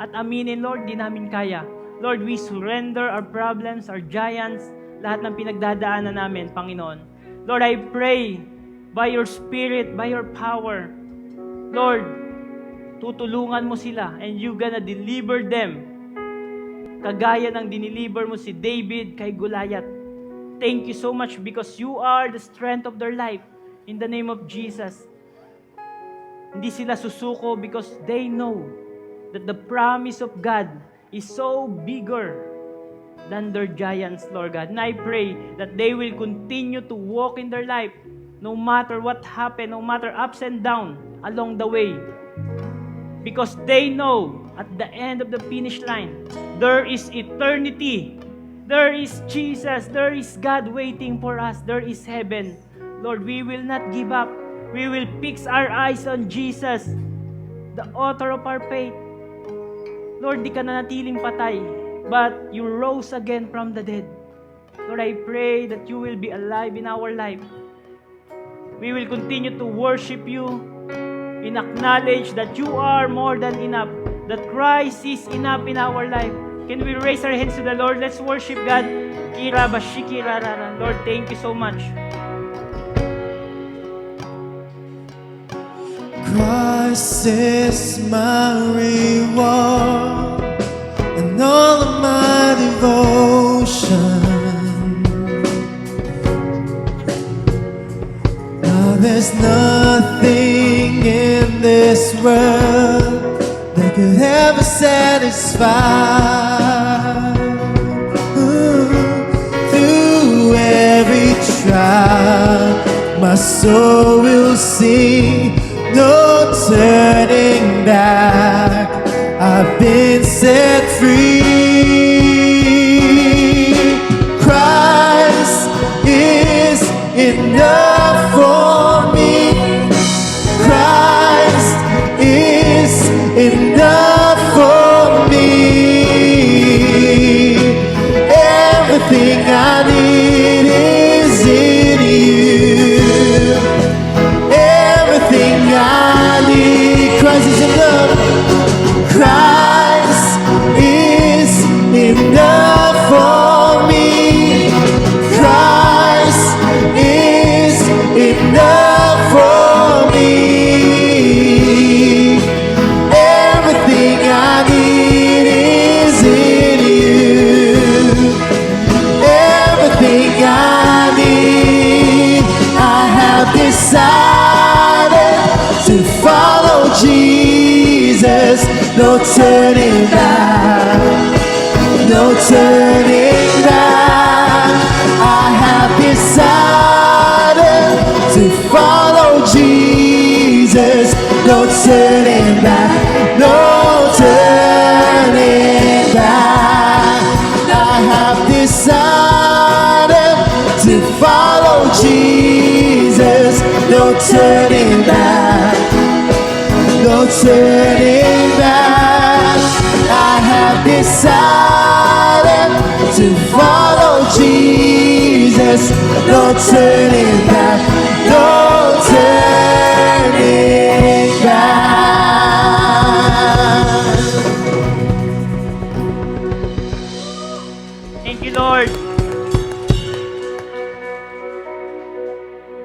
At aminin, Lord, di namin kaya. Lord, we surrender our problems, our giants, lahat ng pinagdadaanan namin, Panginoon. Lord, I pray by your Spirit, by your power, Lord, tutulungan mo sila and you gonna deliver them. Kagaya ng diniliver mo si David kay Goliath. Thank you so much because you are the strength of their life. In the name of Jesus. Hindi sila susuko because they know that the promise of God is so bigger than their giants, Lord God. And I pray that they will continue to walk in their life no matter what happened, no matter ups and downs along the way. Because they know at the end of the finish line, there is eternity. There is Jesus. There is God waiting for us. There is heaven. Lord, we will not give up. We will fix our eyes on Jesus, the author of our faith. Lord, di ka nanatiling patay, but you rose again from the dead. Lord, I pray that you will be alive in our life. We will continue to worship you and acknowledge that you are more than enough, that Christ is enough in our life. Can we raise our hands to the Lord? Let's worship God. Kira bashikira rara. Lord, thank you so much. Christ is my reward and all of my devotion. Not There's nothing in this world that could ever satisfy. Through every trial, my soul will sing, no turning back. I've been set free. Christ is enough for me. Christ is enough for me. Everything I need is in you. Everything I need, Christ is enough. Christ is enough for me. Christ is enough for me. Everything I need is in you. Everything I need, I have decided to follow Jesus. No turning back, no turning back. I have decided to follow Jesus. No turning back, no turning back. I have decided to follow Jesus. No turning back, no turning back. I have decided to follow Jesus. No turning back, no turning back. Thank you, Lord.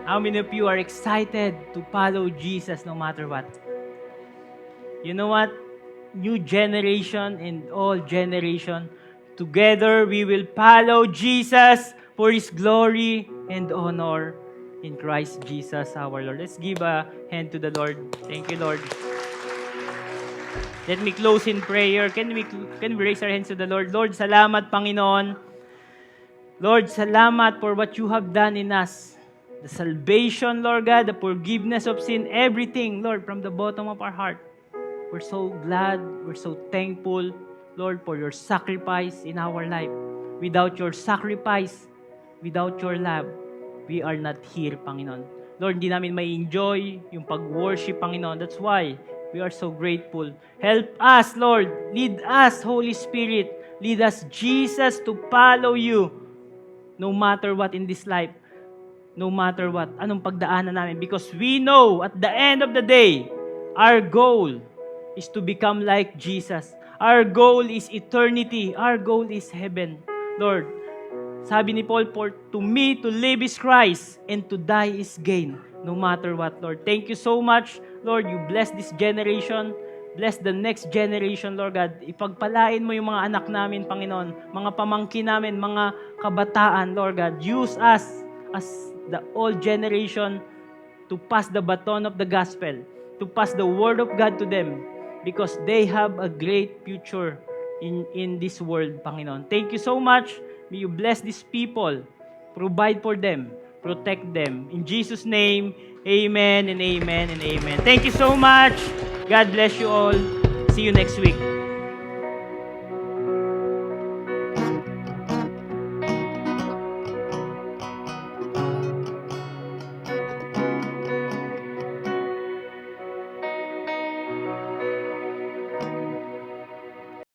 How many of you are excited to follow Jesus no matter what? You know what? New generation and all generation, together we will follow Jesus for His glory and honor in Christ Jesus our Lord. Let's give a hand to the Lord. Thank you, Lord. Let me close in prayer. Can we raise our hands to the Lord? Lord, salamat, Panginoon. Lord, salamat for what you have done in us. The salvation, Lord God, the forgiveness of sin, everything, Lord, from the bottom of our heart. We're so glad, we're so thankful, Lord, for your sacrifice in our life. Without your sacrifice, without your love, we are not here, Panginoon. Lord, hindi namin may enjoy yung pag-worship, Panginoon. That's why we are so grateful. Help us, Lord. Lead us, Holy Spirit. Lead us, Jesus, to follow you no matter what in this life. No matter what, anong pagdaanan namin. Because we know at the end of the day, our goal is to become like Jesus. Our goal is eternity. Our goal is heaven. Lord, sabi ni Paul, for to me, to live is Christ, and to die is gain. No matter what, Lord. Thank you so much, Lord. You bless this generation. Bless the next generation, Lord God. Ipagpalain mo yung mga anak namin, Panginoon. Mga pamangkin namin, mga kabataan, Lord God. Use us as the old generation to pass the baton of the gospel, to pass the word of God to them, because they have a great future in this world, Panginoon. Thank you so much. May you bless these people, provide for them, protect them. In Jesus' name, amen and amen and amen. Thank you so much. God bless you all. See you next week.